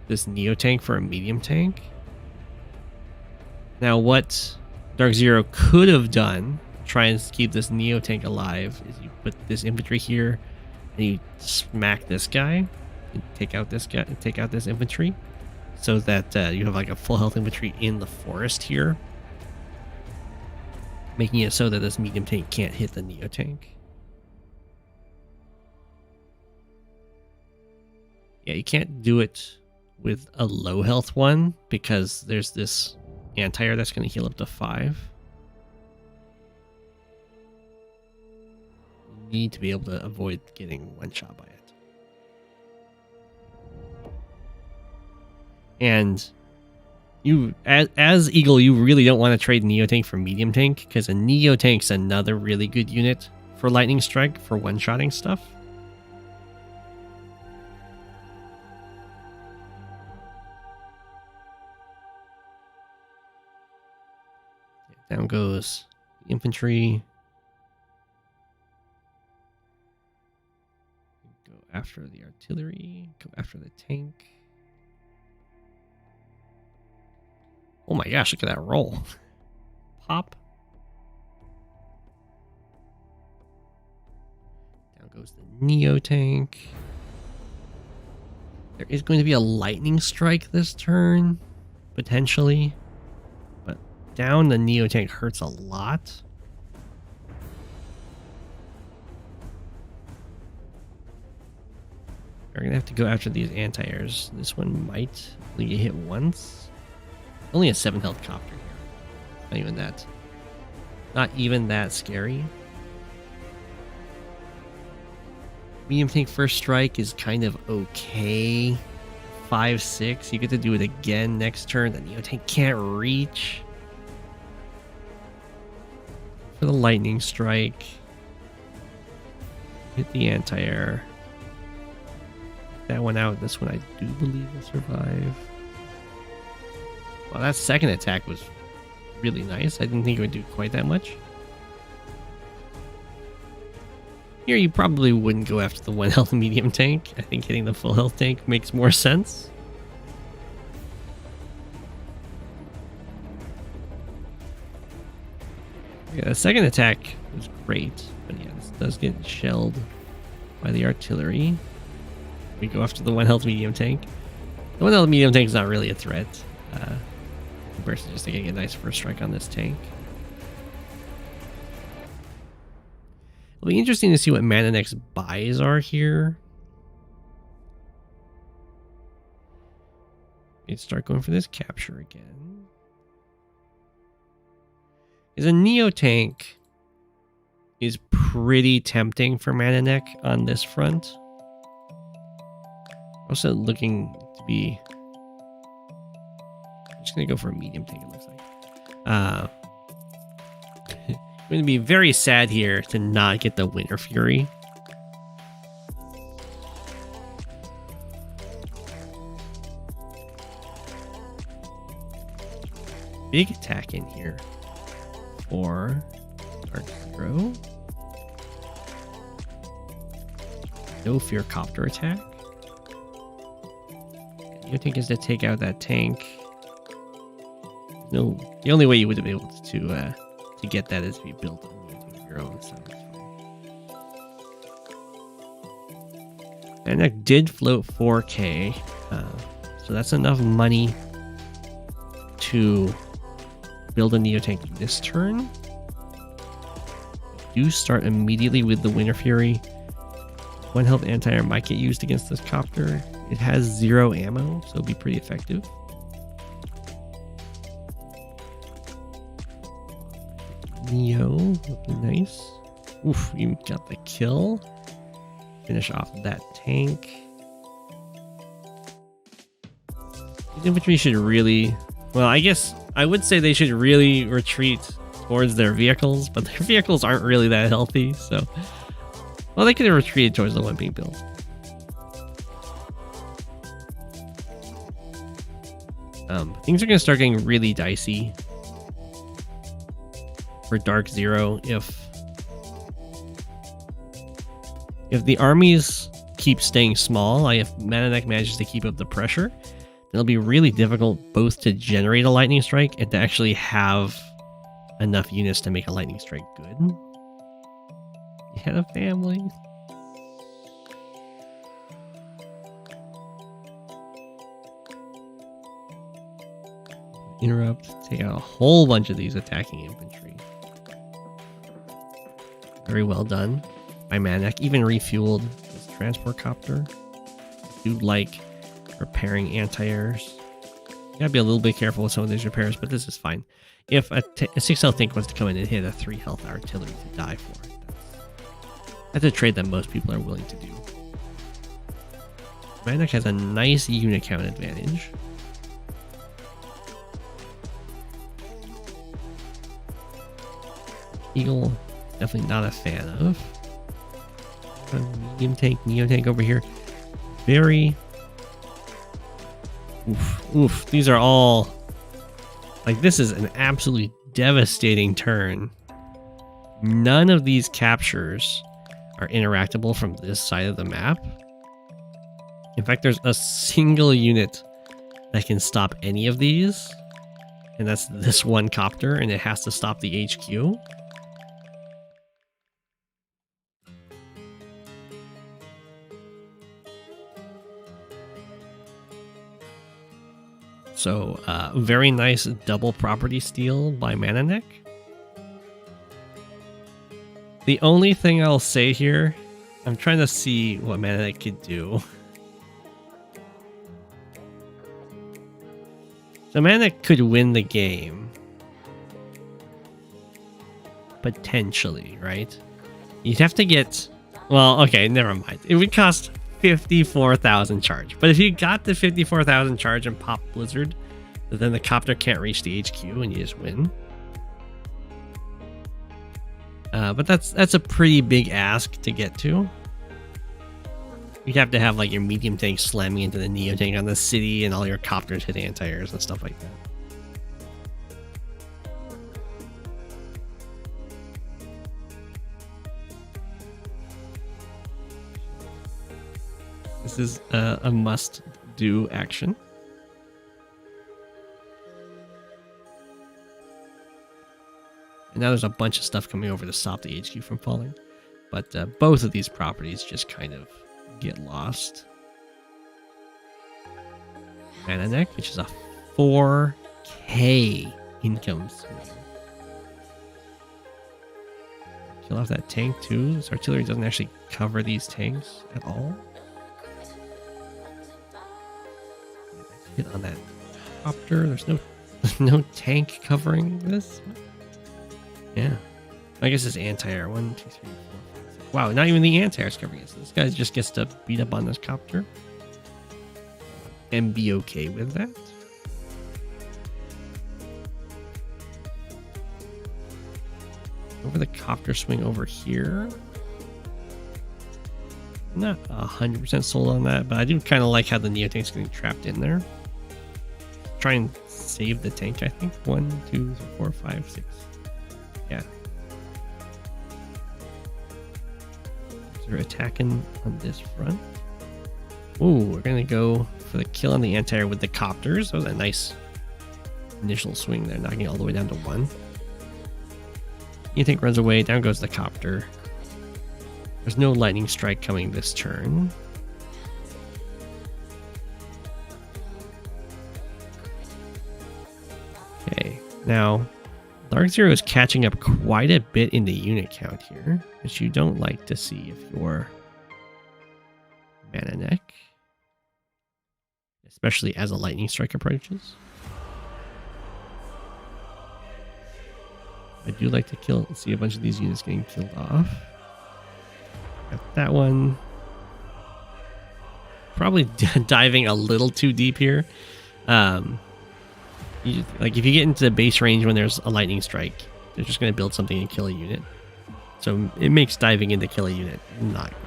this Neo tank for a medium tank. Now what DrkZro could have done to try and keep this Neo tank alive is you put this infantry here and you smack this guy and take out this guy and take out this infantry, so that you have like a full health infantry in the forest here, making it so that this medium tank can't hit the Neo tank. Yeah, you can't do it with a low health one because there's this anti-air that's going to heal up to 5. You need to be able to avoid getting one shot by it. And you, as Eagle, you really don't want to trade Neo tank for medium tank, because a Neo tank's another really good unit for lightning strike for one-shotting stuff. Down goes the infantry. Go after the artillery. Go after the tank. Oh my gosh, look at that roll. Pop. Down goes the Neo tank. There is going to be a lightning strike this turn, potentially. But down the Neo tank hurts a lot. We're going to have to go after these anti-airs. This one might only get hit once. Only a 7 health copter here. Not even that. Not even that scary. Medium tank first strike is kind of okay. 5-6. You get to do it again next turn. The Neo tank can't reach. for the lightning strike. Hit the anti-air. That one out. This one I do believe will survive. Well, that second attack was really nice. I didn't think it would do quite that much. Here you probably wouldn't go after the 1 health medium tank. I think hitting the full health tank makes more sense. Yeah, the second attack was great, but yeah, this does get shelled by the artillery. We go after the 1 health medium tank. The 1 health medium tank is not really a threat. Versus just getting a nice first strike on this tank. It'll be interesting to see what ManaNek's buys are here. Let's start going for this capture again. Because a Neo tank is pretty tempting for ManaNek on this front. Also looking to be... I'm just going to go for a medium tank, it looks like. I'm going to be very sad here to not get the Winter Fury. Big attack in here for DrkZro. No fear copter attack. Your tank is to take out that tank. No, the only way you would have been able to get that is if you built your own. So ManaNek did float 4K, so that's enough money to build a Neo tank this turn. Do start immediately with the Winter Fury. 1 health anti-air might get used against this copter. It has 0 ammo, so it'll be pretty effective. Neo, looking nice. Oof, you got the kill. Finish off that tank. The infantry should really... Well, I guess I would say they should really retreat towards their vehicles, but their vehicles aren't really that healthy, so... Well, they could have retreated towards the one being built. Things are going to start getting really dicey for DrkZro if the armies keep staying small. If ManaNek manages to keep up the pressure, it'll be really difficult both to generate a lightning strike and to actually have enough units to make a lightning strike good. You had a family. Interrupt, take out a whole bunch of these attacking infantry. Very well done by ManaNek. Even refueled this transport copter. I do like repairing anti-airs. You gotta be a little bit careful with some of these repairs, but this is fine. If a 6 health tank wants to come in and hit a 3 health artillery to die for it, that's a trade that most people are willing to do. ManaNek has a nice unit count advantage. Eagle, definitely not a fan of. Medium tank, Neo tank over here. Very... Oof. These are all... Like, this is an absolutely devastating turn. None of these captures are interactable from this side of the map. In fact, there's a single unit that can stop any of these. And that's this one copter, and it has to stop the HQ. So, very nice double property steal by ManaNek. The only thing I'll say here, I'm trying to see what ManaNek could do. So ManaNek could win the game. Potentially, right? You'd have to get... Well, okay, never mind. It would cost 54,000 charge. But if you got the 54,000 charge and pop Blizzard, then the copter can't reach the HQ and you just win. But that's a pretty big ask to get to. You'd have to have like your medium tank slamming into the Neo tank on the city and all your copters hit anti-airs and stuff like that. This is a must-do action. And now there's a bunch of stuff coming over to stop the HQ from falling. But both of these properties just kind of get lost. ManaNek, which is a 4K income swing. Kill off that tank too. This artillery doesn't actually cover these tanks at all. Hit on that copter. There's no tank covering this. Yeah. I guess it's anti-air. 1, 2, 3, 4, 5, 6. Wow, not even the anti-air is covering it. So this guy just gets to beat up on this copter. And be okay with that. Over the copter swing over here. Not 100% sold on that, but I do kind of like how the Neo tank's getting trapped in there. Try and save the tank, I think. 1, 2, 3, 4, 5, 6. Yeah. So we're attacking on this front. Ooh, we're gonna go for the kill on the anti-air with the copters. That was a nice initial swing there, knocking it all the way down to 1. You think runs away, down goes the copter. There's no lightning strike coming this turn. Okay, now DrkZro is catching up quite a bit in the unit count here, which you don't like to see if you're ManaNek, especially as a lightning strike approaches. I do like to see a bunch of these units getting killed off. Got that one. Probably diving a little too deep here. Like if you get into the base range when there's a lightning strike, they're just going to build something and kill a unit. So it makes diving in to kill a unit not great.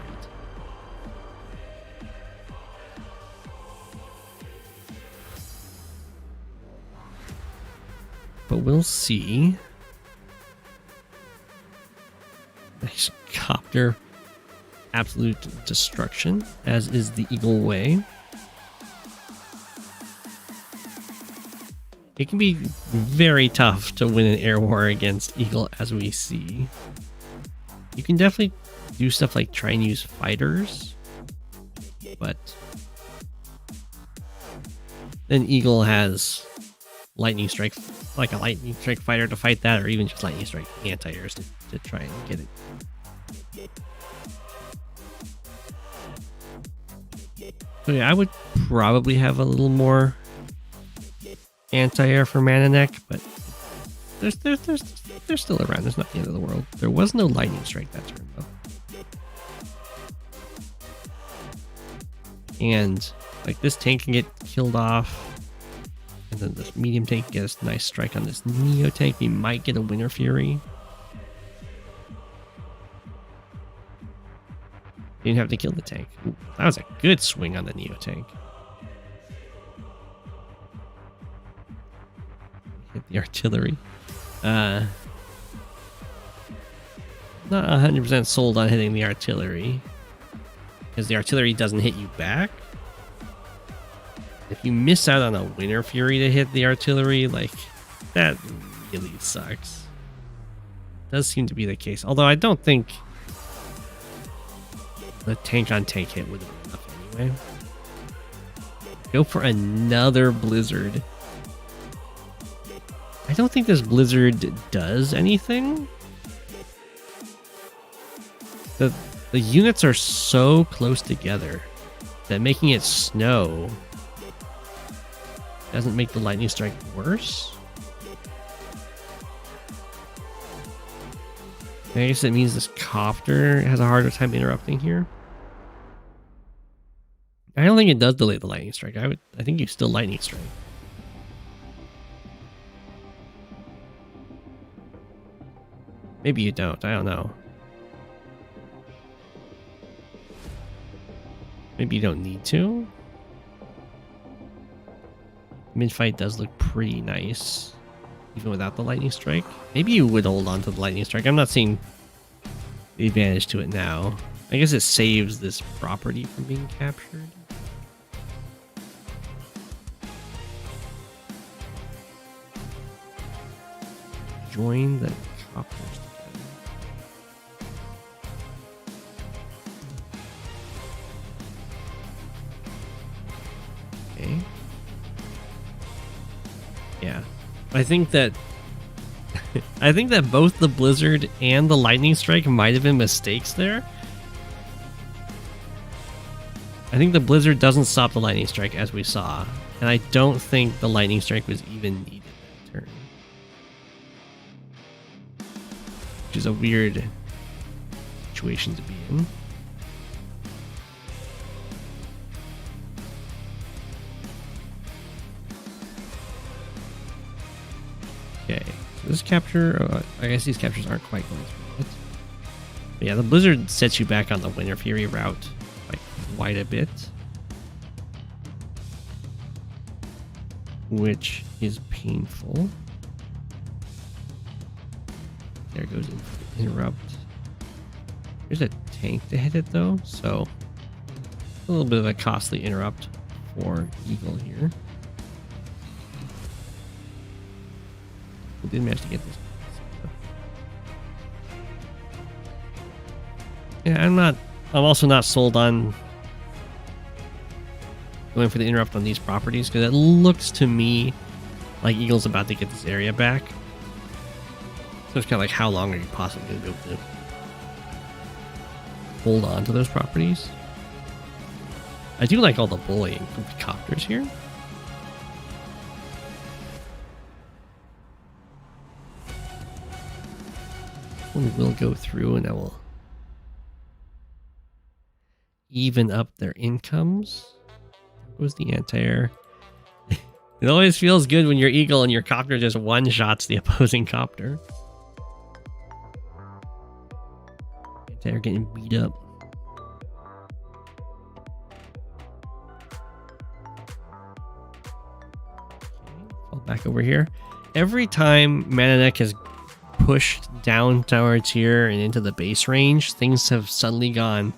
But we'll see. Nice copter. Absolute destruction, as is the Eagle Way. It can be very tough to win an air war against Eagle, as we see. You can definitely do stuff like try and use fighters, but then Eagle has lightning strike, like a lightning strike fighter to fight that, or even just lightning strike anti-airs to try and get it. So yeah, I would probably have a little more anti-air for ManaNek, but they're still around. There's not the end of the world. There was no lightning strike that turn though. And like this tank can get killed off, and then this medium tank gets a nice strike on this Neo tank. We might get a Winter Fury. Didn't have to kill the tank. Ooh, that was a good swing on the Neo tank. Hit the artillery. Not 100% sold on hitting the artillery, because the artillery doesn't hit you back. If you miss out on a Winter Fury to hit the artillery, like, that really sucks. Does seem to be the case. Although I don't think the tank on tank hit would have been enough anyway. Go for another blizzard. I don't think this blizzard does anything. The units are so close together that making it snow doesn't make the lightning strike worse. I guess it means this copter has a harder time interrupting here. I don't think it does delay the lightning strike. I think you still lightning strike. Maybe you don't. I don't know. Maybe you don't need to. Mid-fight does look pretty nice, even without the lightning strike. Maybe you would hold on to the lightning strike. I'm not seeing the advantage to it now. I guess it saves this property from being captured. Join the coppers together. Okay. Yeah. I think that both the blizzard and the lightning strike might have been mistakes there. I think the blizzard doesn't stop the lightning strike, as we saw, and I don't think the lightning strike was even needed that turn. Which is a weird situation to be in. Okay, so this capture, I guess these captures aren't quite going through it. But yeah, the blizzard sets you back on the Winter Fury route by quite a bit, which is painful. There goes interrupt. There's a tank to hit it though, so a little bit of a costly interrupt for Eagle here. We did manage to get this. Yeah, I'm also not sold on going for the interrupt on these properties, because it looks to me like Eagle's about to get this area back. So it's kind of like, how long are you possibly going to be able to hold on to those properties? I do like all the bullying of the copters here. We will go through and I will even up their incomes. There goes the anti-air. It always feels good when your Eagle and your copter just one-shots the opposing copter. Anti-air getting beat up. Okay, fall back over here. Every time ManaNek has pushed down towards here and into the base range, things have suddenly gone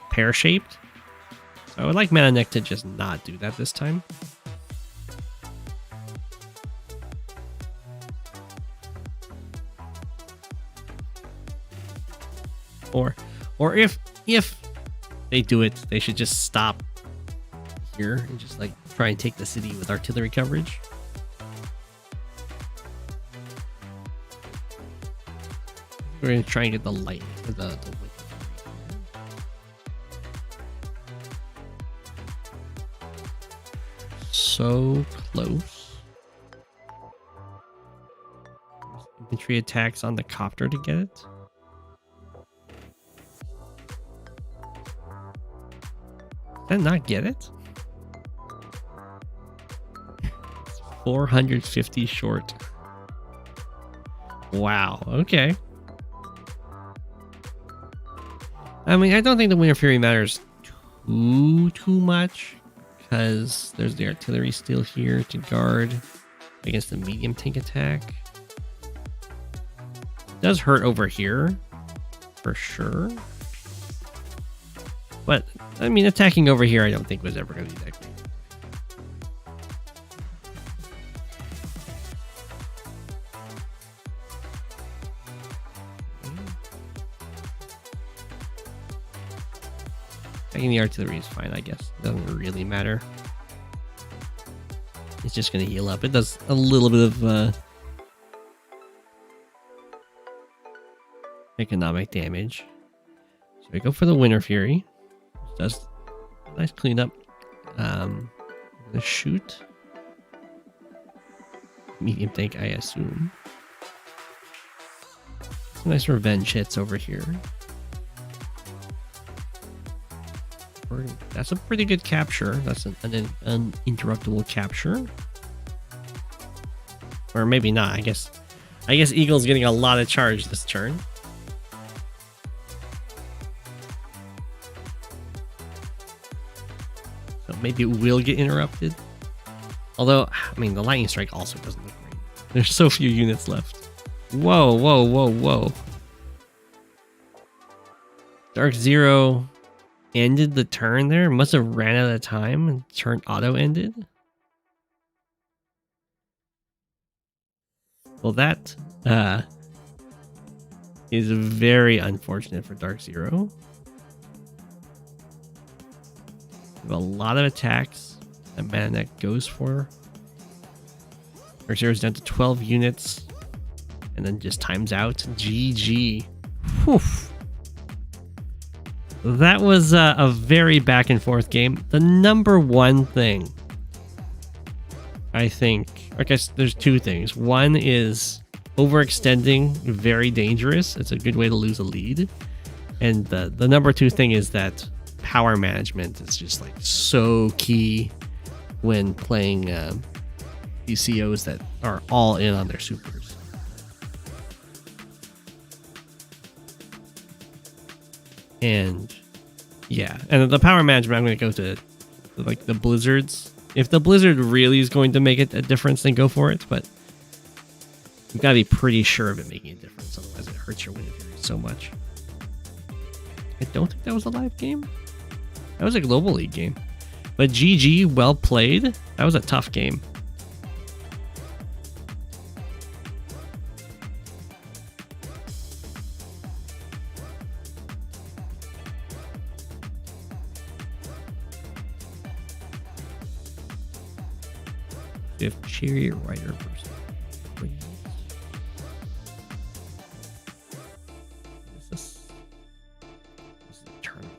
pear-shaped. So I would like ManaNek to just not do that this time. Or if they do it, they should just stop here and just like try and take the city with artillery coverage. We're gonna try and get the light or the width. So close. Infantry attacks on the copter to get it. Did I not get it? It's 450 short. Wow, okay. I mean, I don't think the Winter Fury matters too much, because there's the artillery still here to guard against the medium tank attack. It does hurt over here, for sure. But, I mean, attacking over here I don't think was ever going to be that great. Attacking the artillery is fine, I guess. It doesn't really matter. It's just going to heal up. It does a little bit of economic damage. So we go for the Winter Fury. Does a nice cleanup. I'm gonna shoot medium tank, I assume. Some nice revenge hits over here. That's a pretty good capture. That's an uninterruptible capture. Or maybe not. I guess I guess Eagle's getting a lot of charge this turn. So maybe it will get interrupted. Although, I mean, the Lightning Strike also doesn't look great. There's so few units left. Whoa, whoa, whoa, whoa. DrkZro ended the turn there. Must have ran out of time and turn auto ended. Well, that is very unfortunate for DrkZro. We have a lot of attacks that ManaNek goes for. DrkZro's down to 12 units and then just times out. GG. Whew. That was a very back and forth game. The number one thing, I think, I guess there's two things. One is overextending, very dangerous. It's a good way to lose a lead. And the number two thing is that power management is just like so key when playing these COs that are all in on their supers. And yeah, and the power management, I'm going to go to like the blizzards. If the blizzard really is going to make it a difference, then go for it. But you've got to be pretty sure of it making a difference. Otherwise, it hurts your win so much. I don't think that was a live game. That was a global league game. But GG, well played. That was a tough game. If Chariot Rider versus this is a tournament.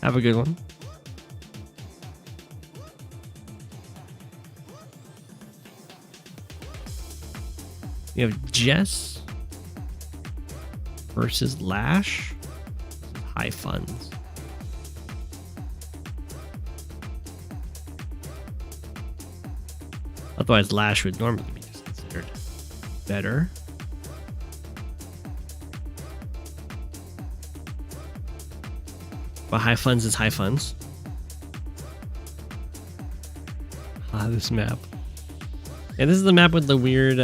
Have a good one. We have Jess versus Lash. High funds. Otherwise, Lash would normally be just considered better. But high funds is high funds. Ah, this map. Yeah, this is the map with the weird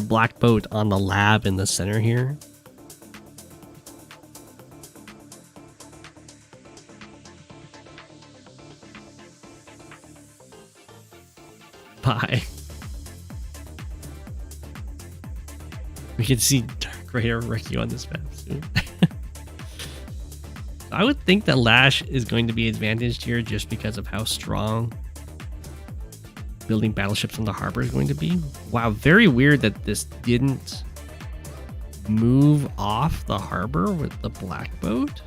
black boat on the lab in the center here. Bye. We can see Dark Raider Ricky on this map soon. I would think that Lash is going to be advantaged here just because of how strong building battleships on the harbor is going to be. Wow, very weird that this didn't move off the harbor with the black boat.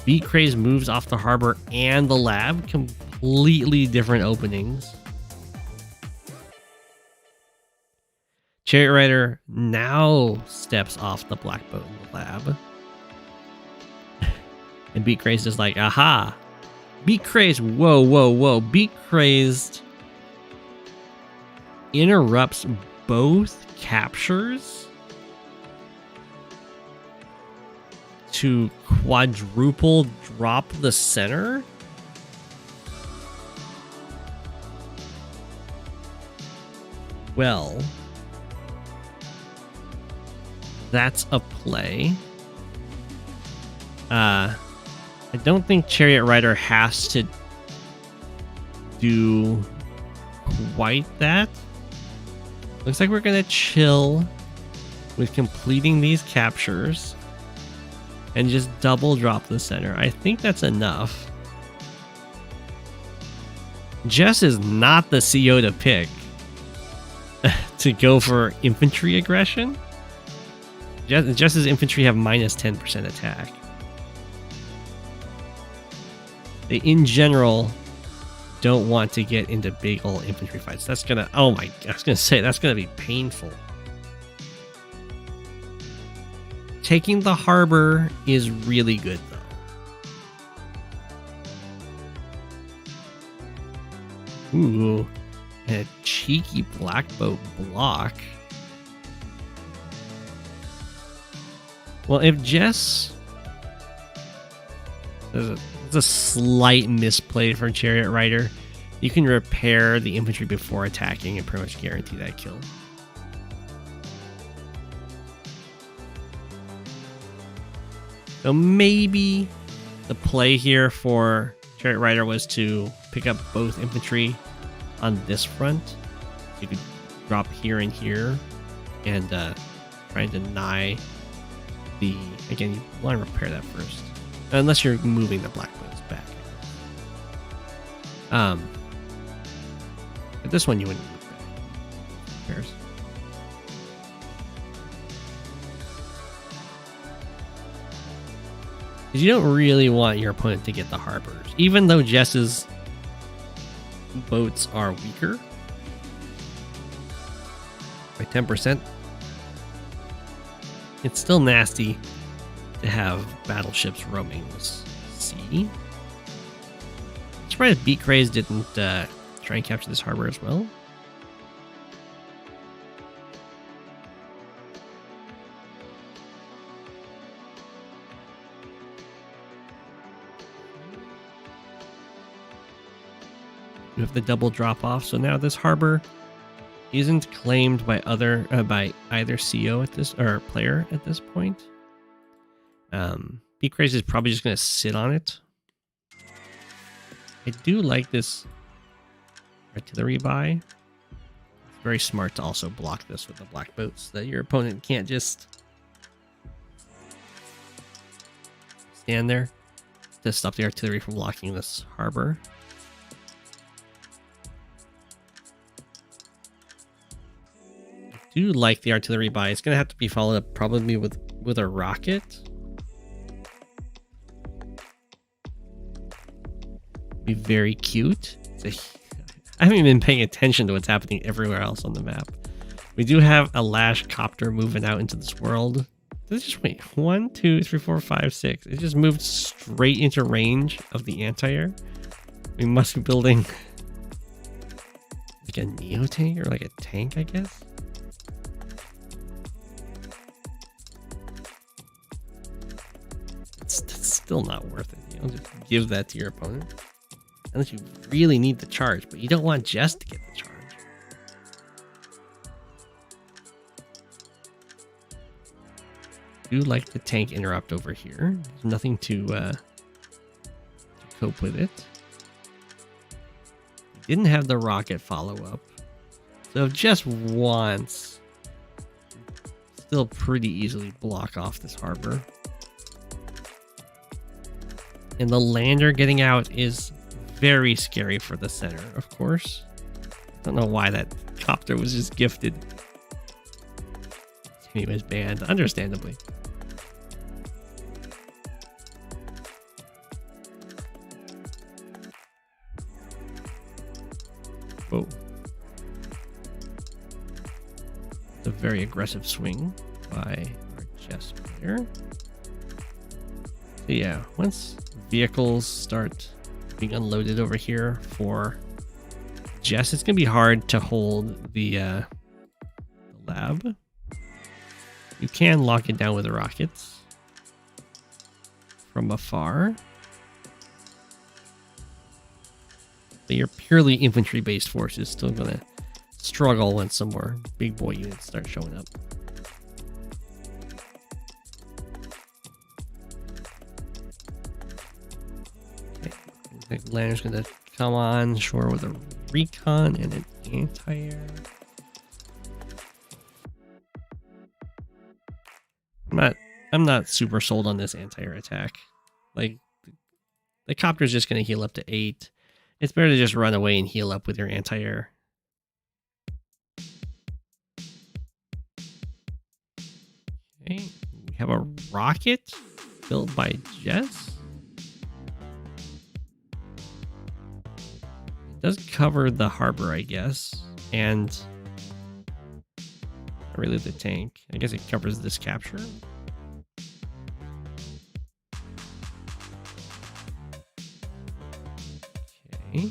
BeatCrazed moves off the harbor and the lab, completely different openings. Chariot Rider now steps off the black boat in the lab. And BeatCrazed is like, aha! BeatCrazed, whoa, whoa, whoa. BeatCrazed interrupts both captures to quadruple drop the center. Well, that's a play. I don't think Chariot Rider has to do quite that. Looks like we're going to chill with completing these captures and just double drop the center. I think that's enough. Jess is not the CO to pick to go for infantry aggression. Jess's infantry have minus 10% attack. They, in general, don't want to get into big old infantry fights. That's gonna, oh my, I was gonna say, that's gonna be painful. Taking the harbor is really good, though. Ooh, and a cheeky black boat block. Well, if Jess... There's a slight misplay from Chariot Rider. You can repair the infantry before attacking and pretty much guarantee that kill. So maybe the play here for Chariot Rider was to pick up both infantry on this front. You could drop here and here and try and deny the... Again, you want to repair that first. Unless you're moving the black boats back. But this one you wouldn't move back. Repairs. Because you don't really want your opponent to get the harbors. Even though Jess's boats are weaker by 10%, it's still nasty to have battleships roaming this sea. I'm surprised BeatCrazed didn't try and capture this harbor as well. You have the double drop off, so now this harbor isn't claimed by either CO at this or player at this point. BeatCrazed is probably just going to sit on it. I do like this artillery buy. It's very smart to also block this with the black boats so that your opponent can't just stand there to stop the artillery from blocking this harbor. I do like the artillery buy. It's going to have to be followed up probably with a rocket. Be very cute. I haven't even been paying attention to what's happening everywhere else on the map. We do have a Lash copter moving out into this world. Let's just wait. 1, 2, 3, 4, 5, 6. It just moved straight into range of the anti-air. We must be building like a Neo tank or like a tank, I guess. It's still not worth it. You know, just give that to your opponent. Unless you really need the charge, but you don't want Jess to get the charge. I do like the tank interrupt over here. There's nothing to cope with it. We didn't have the rocket follow-up. So if Jess wants, still pretty easily block off this harbor. And the lander getting out is very scary for the center, of course. I don't know why that copter was just gifted. He was banned, understandably. Whoa. It's a very aggressive swing by our chess player. So yeah, once vehicles start being unloaded over here for Jess, it's gonna be hard to hold the lab. You can lock it down with the rockets from afar, but your purely infantry based force is still gonna struggle when some more big boy units start showing up. The lander's gonna come on shore with a recon and an anti-air. I'm not super sold on this anti-air attack. Like, the copter's just gonna heal up to 8. It's better to just run away and heal up with your anti-air. Okay, we have a rocket built by Jess. Does cover the harbor, I guess, and not really the tank. I guess it covers this capture. Okay.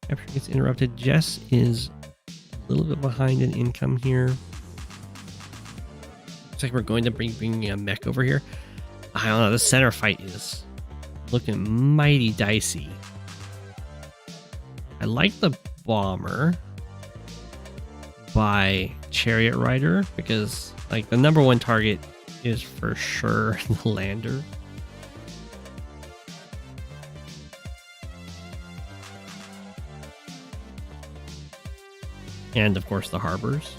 Capture gets interrupted. Jess is a little bit behind in income here. Looks like we're going to bringing a mech over here. I don't know. The center fight is looking mighty dicey. I like the bomber by Chariot Rider because like the number one target is for sure the lander. And of course the harbors.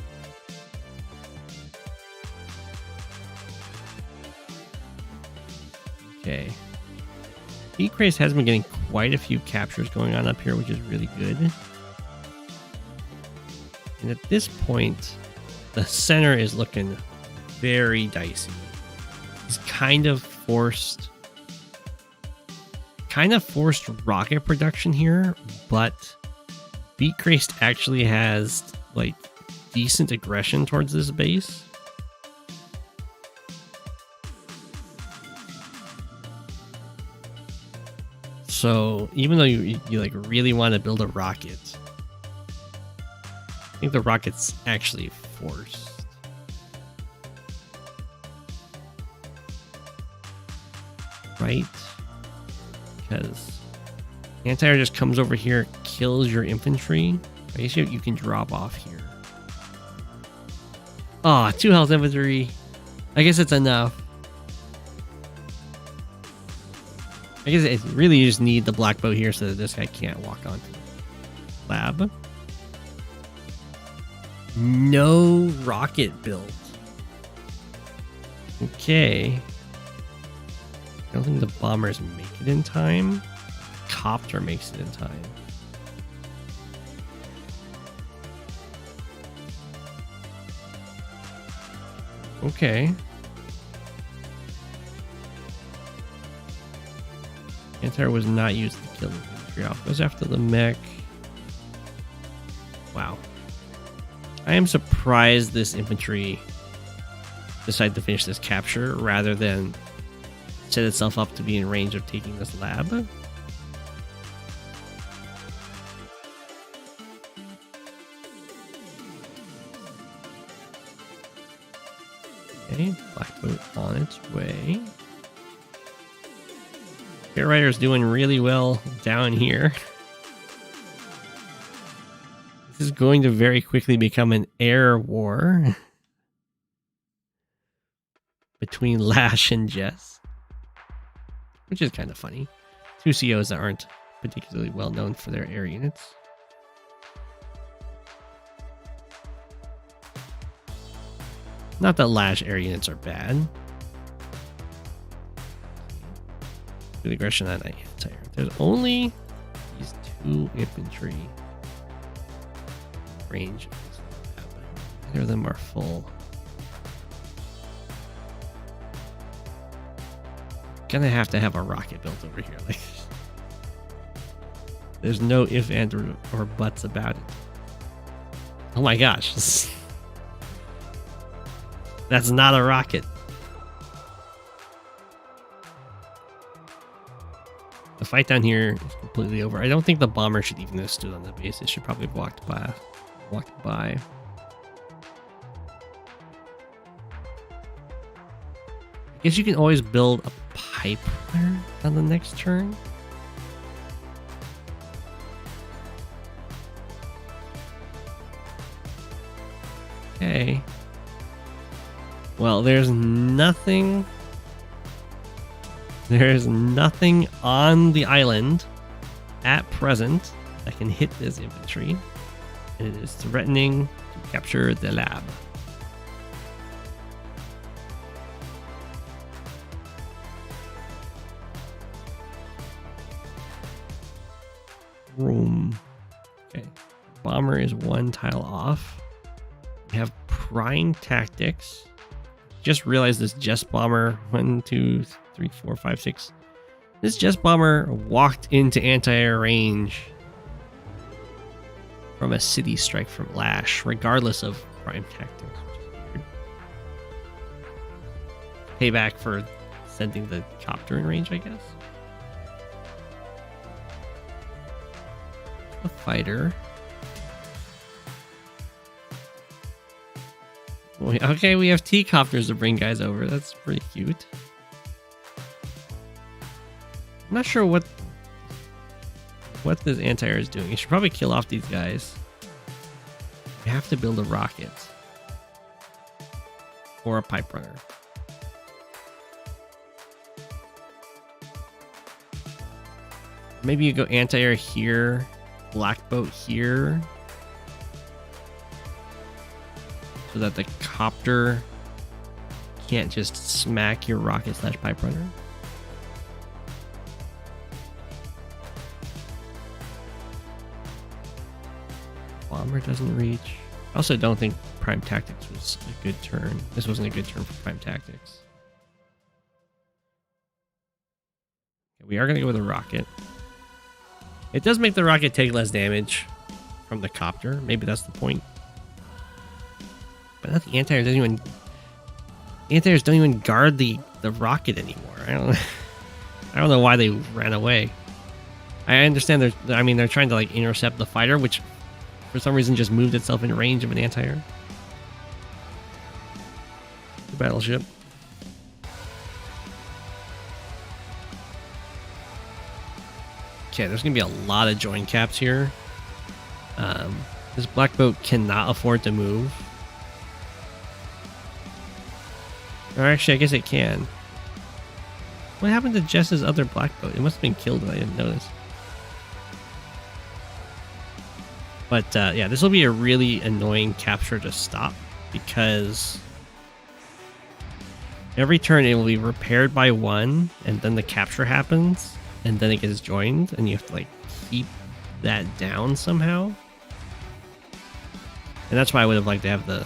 Okay. BeatCrazed has been getting quite a few captures going on up here, which is really good. And at this point, the center is looking very dicey. It's kind of forced rocket production here, but BeatCrazed actually has like decent aggression towards this base. So even though you like really want to build a rocket, I think the rocket's actually forced. Right? Because anti-air just comes over here, kills your infantry. I guess you can drop off here. Ah, 2 health infantry. I guess it's enough. I guess it really you just need the black bow here so that this guy can't walk onto the lab. No rocket build. Okay. I don't think the bombers make it in time. Copter makes it in time. Okay. Anti-air was not used to kill the infantry off. Goes after the mech. Wow. I am surprised this infantry decided to finish this capture rather than set itself up to be in range of taking this lab. Okay, black boat on its way. Air Rider's doing really well down here. This is going to very quickly become an air war between Lash and Jess, which is kind of funny. 2 COs that aren't particularly well known for their air units. Not that Lash air units are bad. Good aggression on anti-air. There's only these 2 infantry range. Neither of them are full. Gonna have to have a rocket built over here. Like, there's no if, and, or buts about it. Oh my gosh. That's not a rocket. The fight down here is completely over. I don't think the bomber should even have stood on the base. It should probably have walked by. I guess you can always build a pipeline on the next turn. Okay. Well, there's nothing on the island at present that can hit this infantry. And it is threatening to capture the lab. Room. Okay. Bomber is 1 tile off. We have prying tactics. Just realized this Jess bomber 1, 2, 3, 4, 5, 6. This Jess bomber walked into anti-air range from a city strike from Lash, regardless of prime tactics. payback for sending the copter in range, I guess. A fighter. Okay, we have T-copters to bring guys over. That's pretty cute. I'm not sure what this anti-air is doing. You should probably kill off these guys. We have to build a rocket. Or a pipe runner. Maybe you go anti-air here, black boat here. So that the copter can't just smack your rocket / pipe runner. Bomber doesn't reach. I also don't think Prime Tactics was a good turn. This wasn't a good turn for Prime Tactics. We are going to go with a rocket. It does make the rocket take less damage from the copter. Maybe that's the point. But not the anti-airs doesn't even. Anti-airs don't even guard the rocket anymore. I don't know why they ran away. I understand they're trying to like intercept the fighter, which for some reason just moved itself in range of an anti-air. The battleship. Okay, there's gonna be a lot of join caps here. This black boat cannot afford to move. Or actually, I guess it can. What happened to Jess's other black boat? It must have been killed and I didn't notice. But yeah, this will be a really annoying capture to stop because every turn it will be repaired by one and then the capture happens and then it gets joined and you have to like keep that down somehow. And that's why I would have liked to have the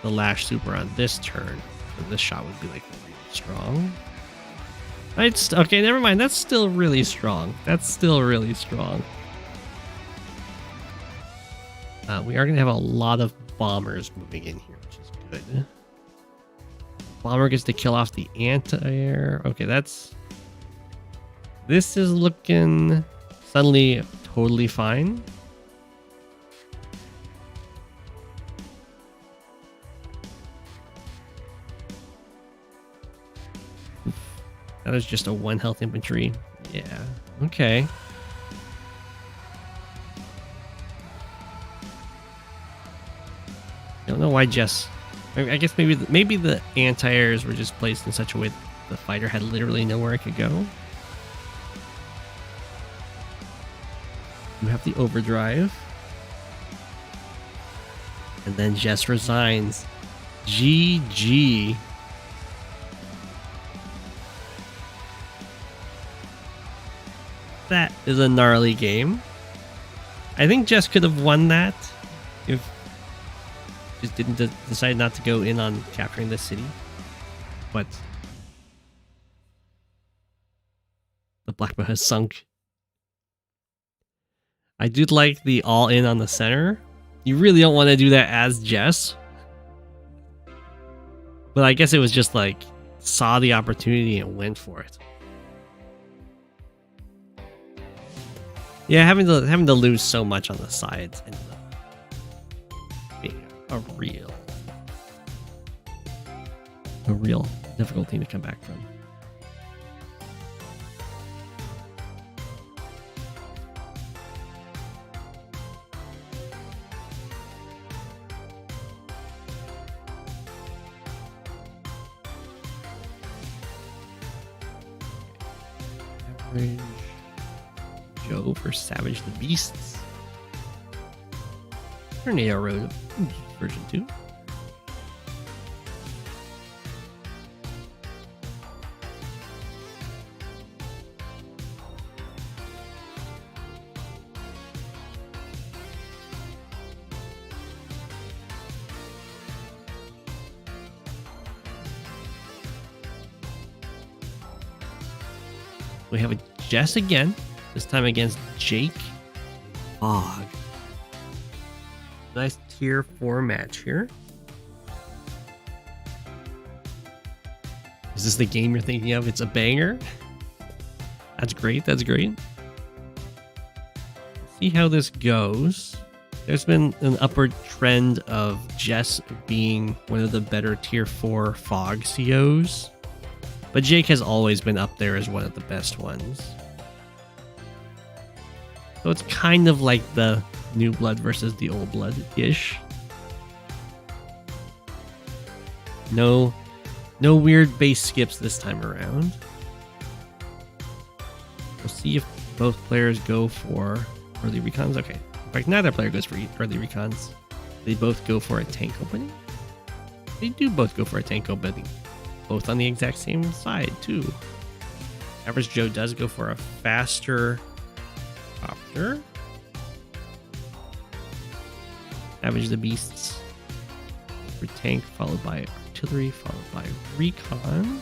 Lash super on this turn. So this shot would be like really strong. Okay, never mind. That's still really strong. That's still really strong. We are going to have a lot of bombers moving in here, which is good. Bomber gets to kill off the anti-air. Okay, this is looking suddenly totally fine. That is just a 1 health infantry. Yeah, okay. I don't know why Jess. I guess maybe the anti-airs were just placed in such a way that the fighter had literally nowhere it could go. You have the overdrive. And then Jess resigns. GG. That is a gnarly game. I think Jess could have won that if just didn't decide not to go in on capturing this city. But the black boat has sunk. I do like the all in on the center. You really don't want to do that as Jess. But I guess it was just like saw the opportunity and went for it. Yeah, having to lose so much on the sides ended up being a real difficult thing to come back from. Average Joe for Savage the Beasts. Tornado Road version 2. We have a Jess again, this time against Jake Fog. Nice tier 4 match here. Is this the game you're thinking of? It's a banger. That's great. That's great. See how this goes. There's been an upward trend of Jess being one of the better tier 4 fog COs, but Jake has always been up there as one of the best ones. So it's kind of like the new blood versus the old blood-ish. No weird base skips this time around. We'll see if both players go for early recons. Okay. In fact, neither player goes for early recons. They both go for a tank opening. They do both go for a tank opening. Both on the exact same side, too. Average Joe does go for a faster copter. Savage the Beasts for tank, followed by artillery, followed by recon.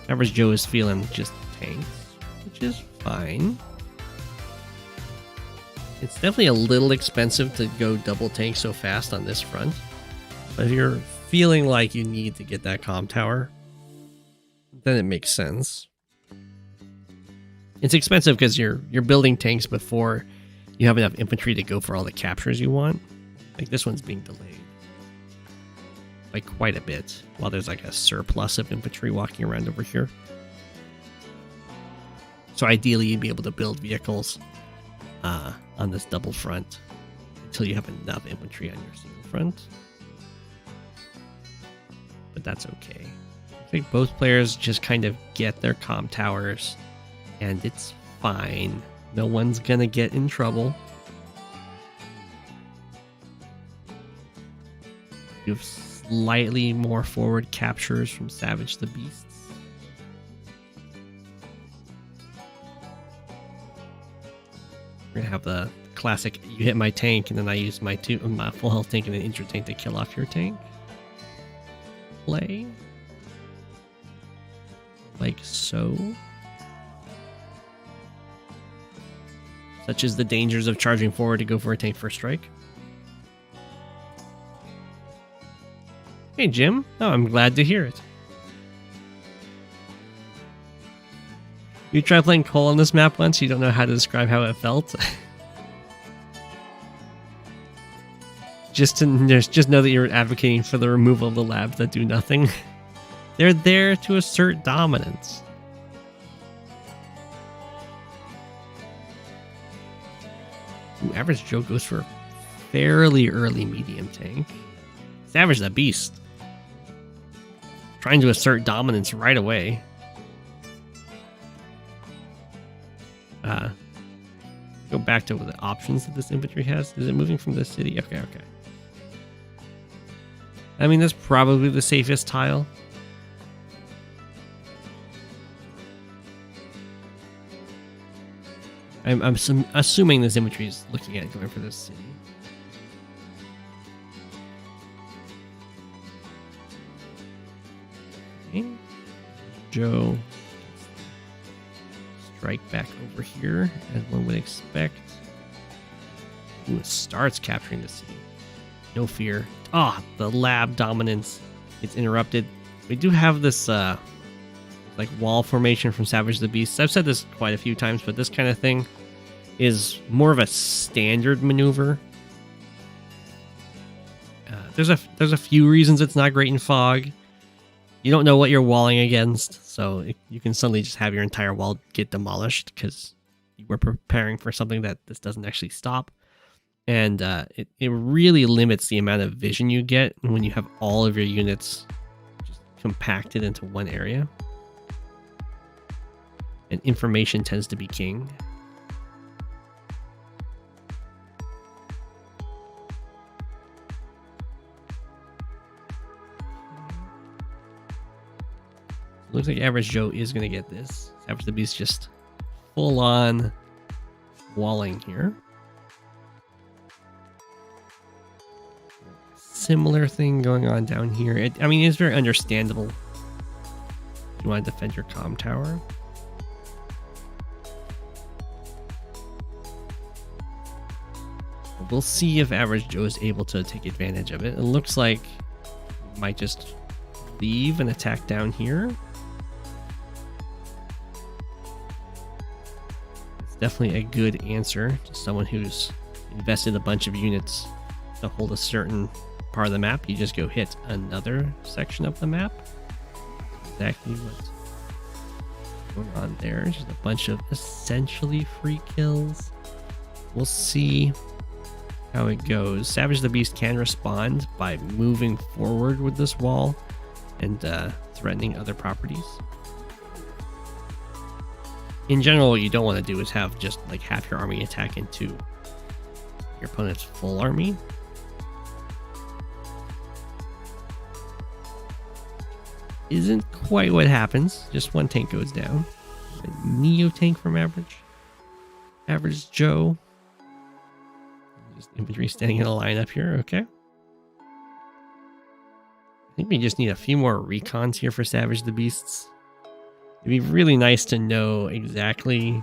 Average Joe is feeling just tanks, which is fine. It's definitely a little expensive to go double tank so fast on this front. But if you're feeling like you need to get that comm tower, then it makes sense. It's expensive because you're building tanks before you have enough infantry to go for all the captures you want. Like this one's being delayed by quite a bit, while there's like a surplus of infantry walking around over here. So ideally you'd be able to build vehicles on this double front until you have enough infantry on your single front. But that's okay. I think both players just kind of get their comm towers and it's fine. No one's gonna get in trouble. You have slightly more forward captures from Savage the Beasts. We're gonna have the classic, you hit my tank and then I use my full health tank and an injured tank to kill off your tank play. Like so. Such as the dangers of charging forward to go for a tank first strike. Hey Jim, oh, I'm glad to hear it. You tried playing Cole on this map once, you don't know how to describe how it felt. Just know that you're advocating for the removal of the labs that do nothing. They're there to assert dominance. Ooh, Average Joe goes for a fairly early medium tank. Savage the Beast. Trying to assert dominance right away. Go back to the options that this infantry has. Is it moving from the city? Okay. I mean, that's probably the safest tile. I'm assuming this infantry is looking at going for this city. Okay. Joe strike back over here, as one would expect. Ooh, it starts capturing the city. No fear. Ah, the lab dominance. It's interrupted. We do have this like wall formation from Savage the Beast. I've said this quite a few times, but this kind of thing is more of a standard maneuver. There's a few reasons it's not great in fog. You don't know what you're walling against, so you can suddenly just have your entire wall get demolished because you were preparing for something that this doesn't actually stop. And it really limits the amount of vision you get when you have all of your units just compacted into one area. And information tends to be king. Looks like Average Joe is going to get this. Savage the Beast just full on walling here. Similar thing going on down here. I mean, it's very understandable. You want to defend your comm tower. We'll see if Average Joe is able to take advantage of it. It looks like he might just leave an attack down here. It's definitely a good answer to someone who's invested a bunch of units to hold a certain part of the map. You just go hit another section of the map. Exactly what's going on there. Just a bunch of essentially free kills. We'll see how it goes. Savage the Beast can respond by moving forward with this wall and threatening other properties. In general, what you don't want to do is have just like half your army attack into your opponent's full army. Isn't quite what happens. Just one tank goes down. A Neo tank from Average Joe. Just infantry standing in a line up here. Okay. I think we just need a few more recons here for Savage the Beasts. It'd be really nice to know exactly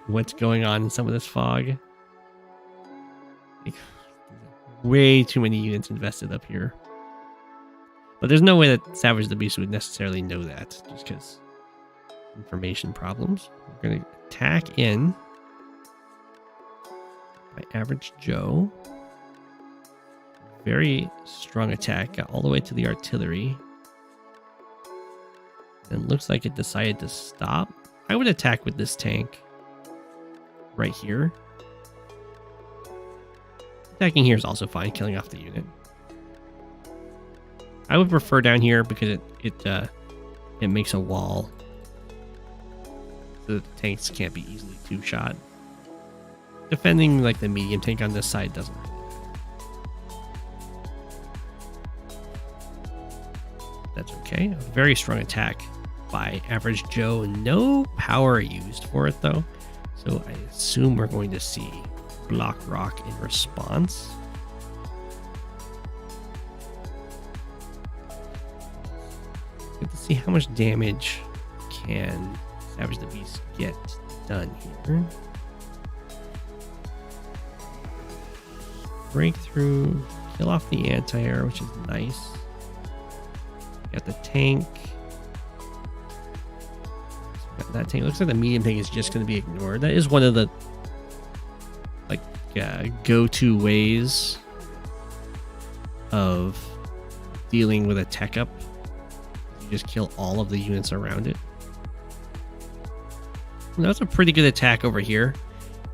what's going on in some of this fog. Like, way too many units invested up here. But there's no way that Savage the Beast would necessarily know that, just because information problems. We're going to attack in by Average Joe. Very strong attack, got all the way to the artillery. And looks like it decided to stop. I would attack with this tank right here. Attacking here is also fine, killing off the unit. I would prefer down here because it makes a wall so that the tanks can't be easily two-shot. Defending like the medium tank on this side doesn't really matter. That's okay. A very strong attack by Average Joe. No power used for it though, so I assume we're going to see Block Rock in response. Good to see how much damage can Savage the Beast get done here. Breakthrough, kill off the anti-air, which is nice. Got the tank. Got that tank. Looks like the medium tank is just going to be ignored. That is one of the like go-to ways of dealing with a tech up. Just kill all of the units around it. And that's a pretty good attack over here.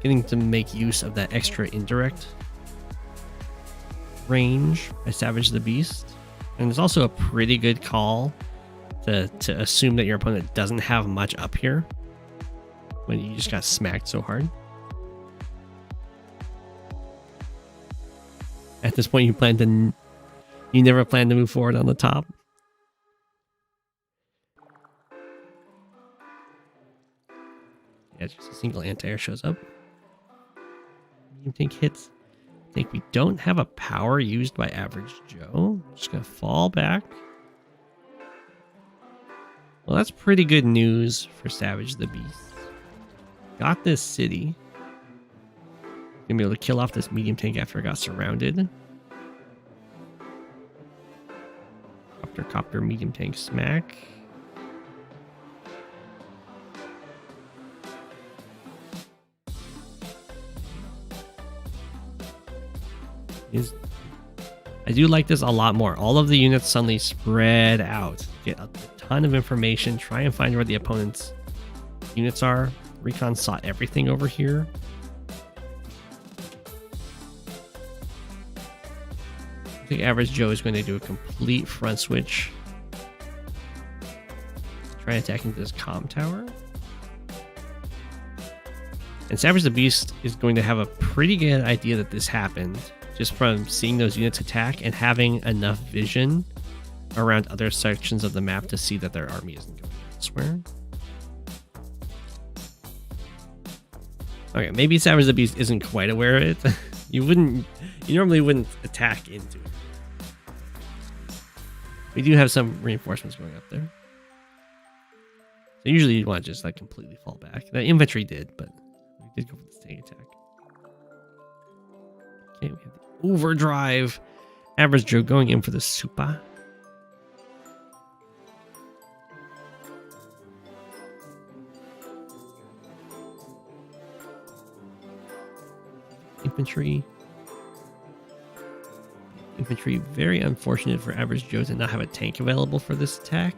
Getting to make use of that extra indirect range by Savage the Beast. And it's also a pretty good call to assume that your opponent doesn't have much up here when you just got smacked so hard. At this point, you never plan to move forward on the top. Yeah, just a single anti-air shows up. Medium tank hits. I think we don't have a power used by Average Joe. Just gonna fall back. Well, that's pretty good news for Savage the Beast. Got this city. Gonna be able to kill off this medium tank after it got surrounded. Copter, medium tank smack. I do like this a lot more. All of the units suddenly spread out. Get a ton of information. Try and find where the opponent's units are. Recon saw everything over here. I think Average Joe is going to do a complete front switch. Try attacking this comm tower. And Savage the Beast is going to have a pretty good idea that this happened, just from seeing those units attack and having enough vision around other sections of the map to see that their army isn't going elsewhere. Okay, maybe Savage the Beast isn't quite aware of it. You normally wouldn't attack into it. We do have some reinforcements going up there. So usually you'd want to just like completely fall back. The infantry did, but we did go for the tank attack. Okay, we have the overdrive. Average Joe going in for the super. infantry. Infantry, very unfortunate for average Joe to not have a tank available for this attack.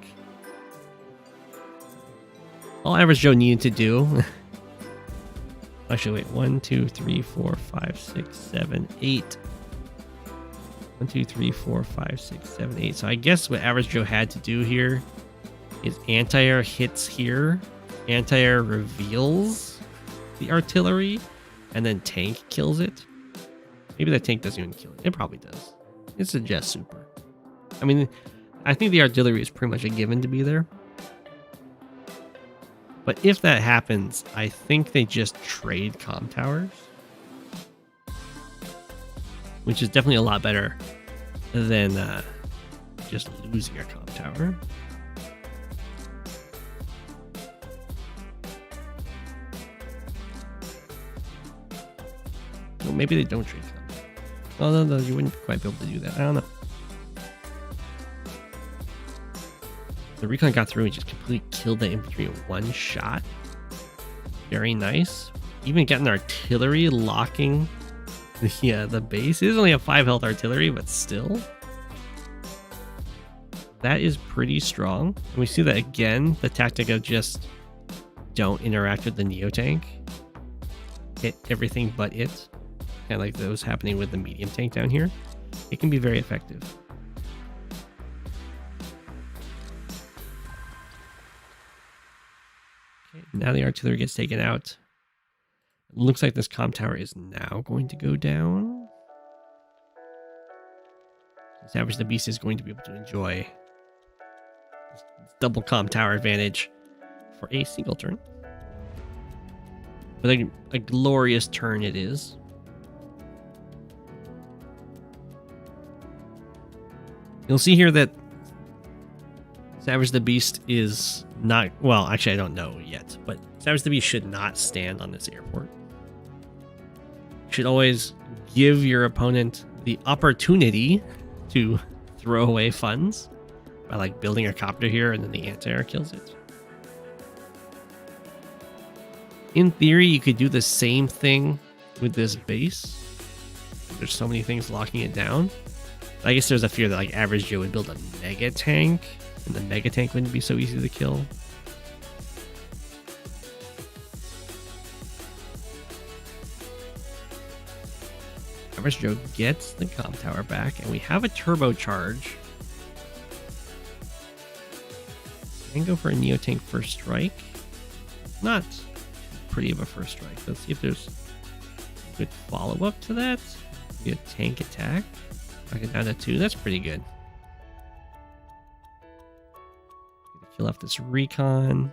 All average Joe needed to do... Actually, wait. 1, 2, 3, 4, 5, 6, 7, 8. 1, 2, 3, 4, 5, 6, 7, 8. So I guess what average Joe had to do here is anti-air hits here. Anti-air reveals the artillery. And then tank kills it. Maybe that tank doesn't even kill it. It probably does. It's a Jess super. I mean, I think the artillery is pretty much a given to be there. But if that happens, I think they just trade comm towers. Which is definitely a lot better than just losing a comm tower. Well, maybe they don't trade comm. Oh, no, you wouldn't quite be able to do that. I don't know. The recon got through and just completely killed the infantry in one shot. Very nice. Even getting artillery locking the base. It is only a 5 health artillery, but still. That is pretty strong. And we see that again, the tactic of just don't interact with the Neo tank. Hit everything but it. Kind of like those happening with the medium tank down here. It can be very effective. Now the artillery gets taken out. It looks like this comm tower is now going to go down. Savage the Beast is going to be able to enjoy this double comm tower advantage for a single turn. But a glorious turn it is. You'll see here that Savage the Beast is not... Well, actually, I don't know yet. But Savage the Beast should not stand on this airport. You should always give your opponent the opportunity to throw away funds by like building a copter here and then the anti-air kills it. In theory, you could do the same thing with this base. There's so many things locking it down. But I guess there's a fear that like average Joe would build a mega tank, and the mega tank wouldn't be so easy to kill. Average Joe gets the comm tower back, and we have a turbocharge. And go for a Neo tank first strike. Not pretty of a first strike. Let's see if there's a good follow-up to that. Get a tank attack. Knock it down to 2. That's pretty good. Kill off this recon.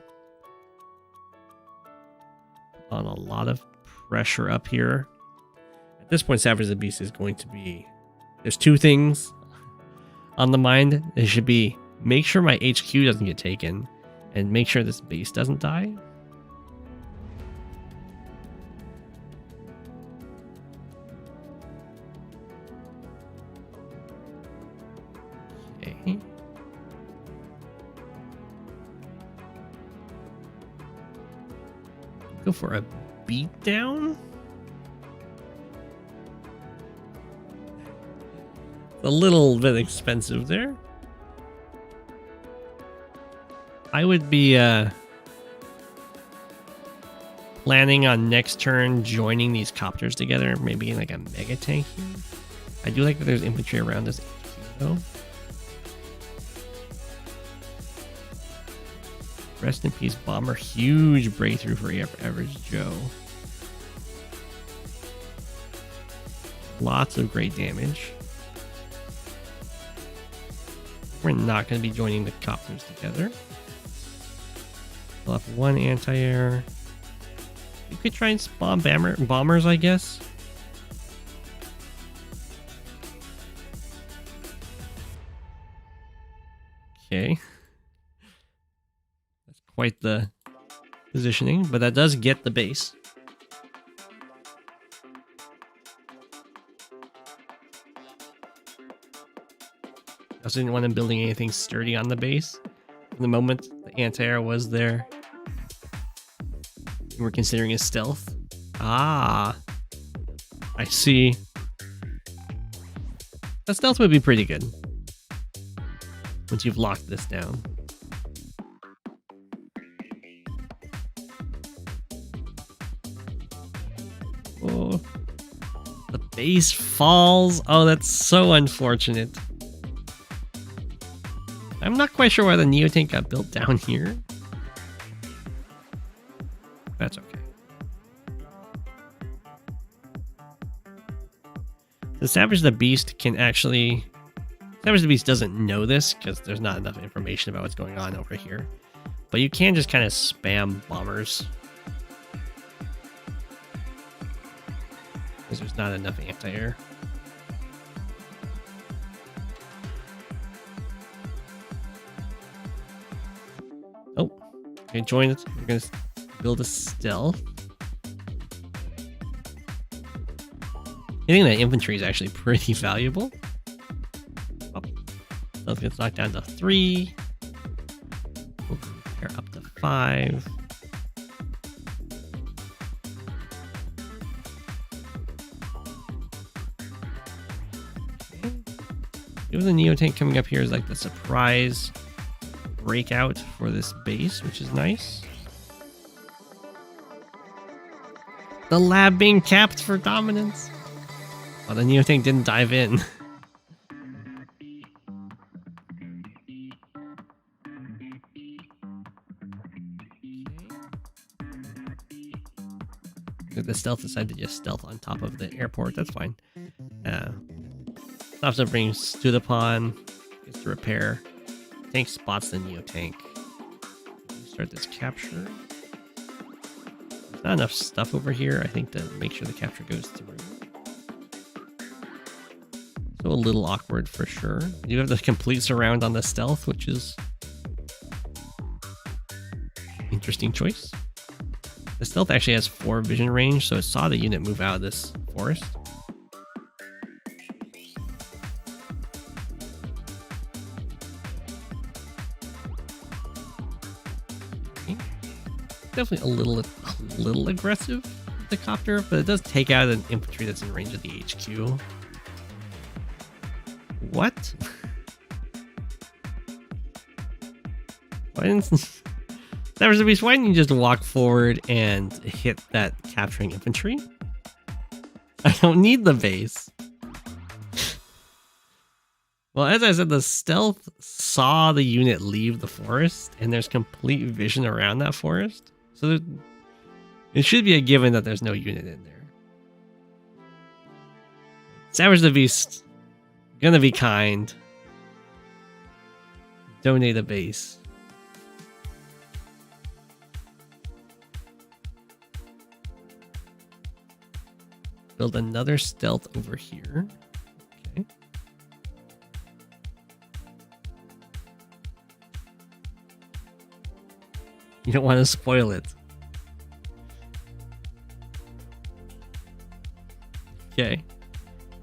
On a lot of pressure up here. At this point, Savage the Beast is going to be... There's 2 things on the mind. It should be make sure my HQ doesn't get taken, and make sure this base doesn't die. Okay. Go for a beatdown. A little bit expensive there. I would be planning on next turn joining these copters together, maybe in like a mega tank here. I do like that there's infantry around this HQ though. Rest in peace, Bomber. Huge breakthrough for average Joe. Lots of great damage. We're not going to be joining the copters together. We'll have 1 anti-air. You could try and spawn bombers, I guess. Okay. That's quite the positioning, but that does get the base. I also didn't want him building anything sturdy on the base. In the moment the anti-air was there, we were considering his stealth. Ah. I see. The stealth would be pretty good once you've locked this down. Oh, the base falls. Oh, that's so unfortunate. I'm not quite sure why the Neo tank got built down here. That's okay. The Savage the Beast can actually... Savage the Beast doesn't know this because there's not enough information about what's going on over here. But you can just kind of spam bombers. Because there's not enough anti-air. Oh, okay, join it. We're going to build a stealth. Hitting that infantry is actually pretty valuable. Oh, stealth gets knocked down to 3. We'll repair up to 5. Even the Neo tank coming up here is like the surprise breakout for this base, which is nice. The lab being capped for dominance. Oh, the Neo tank didn't dive in. The stealth decided to just stealth on top of the airport. That's fine. Stops and brings to the pawn. Gets to repair. Tank spots the Neo tank. Start this capture. There's not enough stuff over here, I think, to make sure the capture goes through. So a little awkward for sure. You have the complete surround on the stealth, which is interesting choice. The stealth actually has 4 vision range, so it saw the unit move out of this forest. Okay. Definitely a little aggressive with the copter, but it does take out an infantry that's in range of the HQ. What? Why didn't Savage the Beast, why didn't you just walk forward and hit that capturing infantry? I don't need the base. Well, as I said, the stealth saw the unit leave the forest, and there's complete vision around that forest. So it should be a given that there's no unit in there. Savage the Beast, gonna be kind. Donate a base. Build another stealth over here. Okay. You don't want to spoil it. Okay.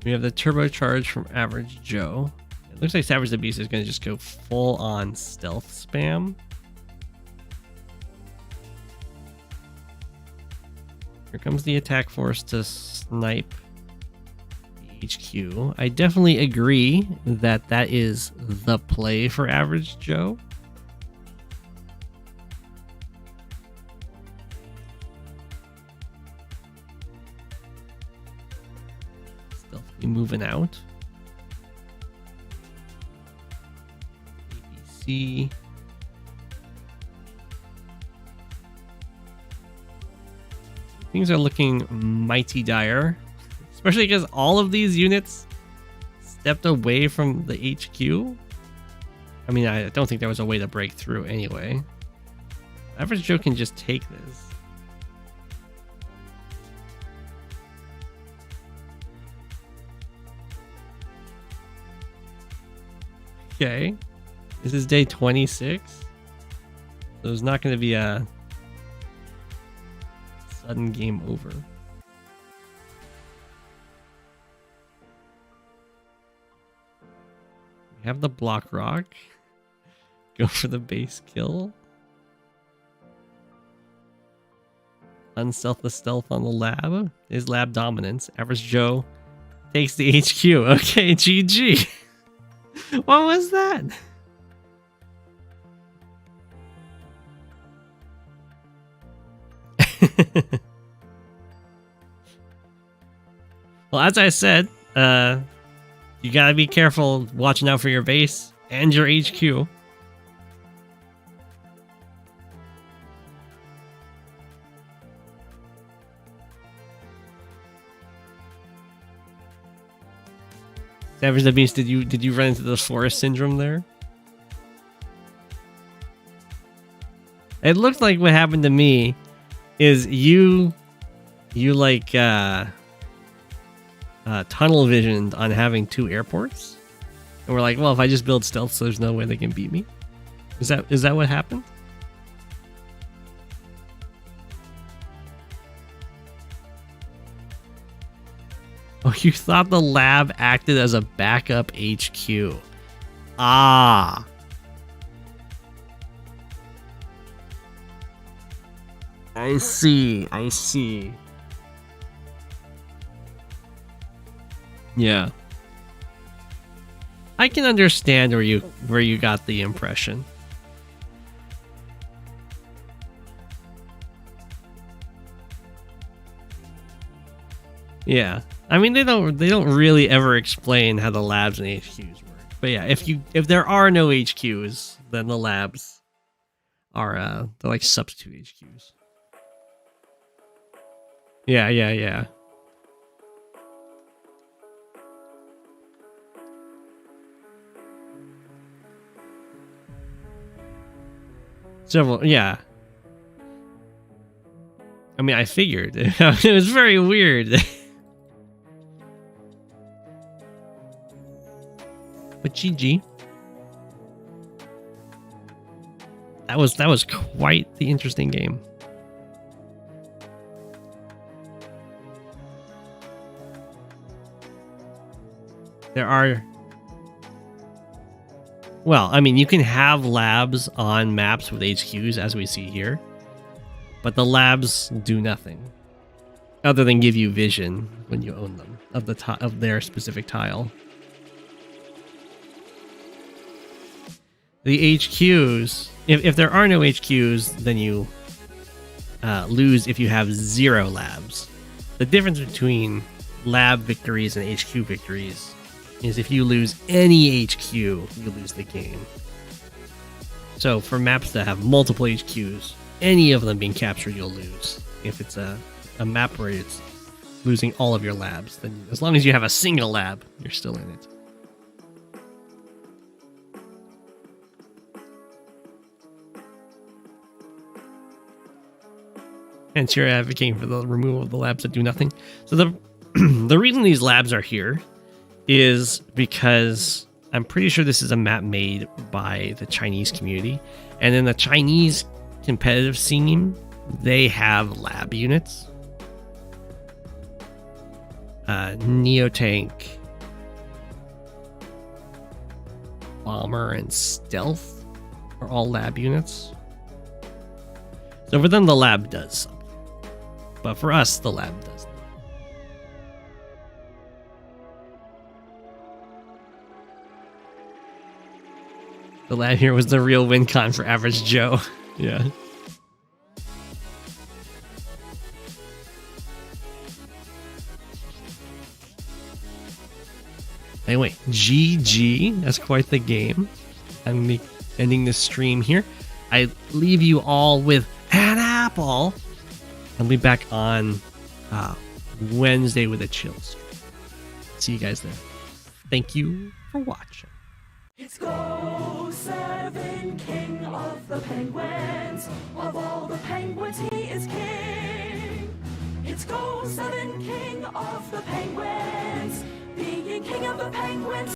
We have the turbocharge from Average Joe. It looks like Savage the Beast is going to just go full on stealth spam. Here comes the attack force to snipe the HQ. I definitely agree that that is the play for Average Joe. Stealthily moving out. ABC. Things are looking mighty dire, especially because all of these units stepped away from the HQ. I mean, I don't think there was a way to break through anyway. Average Joe can just take this. Okay, this is day 26. So there's not going to be a sudden game over. We have the block rock. Go for the base kill. Unstealth the stealth on the lab is lab dominance. Average Joe takes the HQ. Okay, GG. What was that? Well, as I said, you gotta be careful watching out for your base and your HQ. Savage the Beast, did you run into the forest syndrome there? It looked like what happened to me is you like tunnel visioned on having 2 airports, and we're like, well, if I just build stealth, so there's no way they can beat me. Is that what happened? Oh, you thought the lab acted as a backup HQ. Ah. I see. Yeah. I can understand where you got the impression. Yeah. I mean, they don't really ever explain how the labs and HQs work. But yeah, if there are no HQs, then the labs are they're like substitute HQs. Yeah. Several, yeah. I mean, I figured. It was very weird. But GG. That was quite the interesting game. There are... Well, I mean, you can have labs on maps with HQs, as we see here. But the labs do nothing. Other than give you vision when you own them, of their specific tile. The HQs, if there are no HQs, then you lose if you have 0 labs. The difference between lab victories and HQ victories is if you lose any HQ, you lose the game. So for maps that have multiple HQs, any of them being captured, you'll lose. If it's a map where it's losing all of your labs, then as long as you have a single lab, you're still in it. Hence, you're advocating for the removal of the labs that do nothing. So the reason these labs are here is because I'm pretty sure this is a map made by the Chinese community, and in the Chinese competitive scene, they have lab units. Neotank, Bomber, and Stealth are all lab units. So for them, the lab does something. But for us, the lab does not. The lab here was the real win con for Average Joe. Yeah. Anyway, GG. That's quite the game. I'm ending this stream here. I leave you all with an apple. I'll be back on Wednesday with a chill stream. See you guys there. Thank you for watching. It's Go7, king of the penguins. Of all the penguins, he is king. It's Go7, king of the penguins. Being king of the penguins.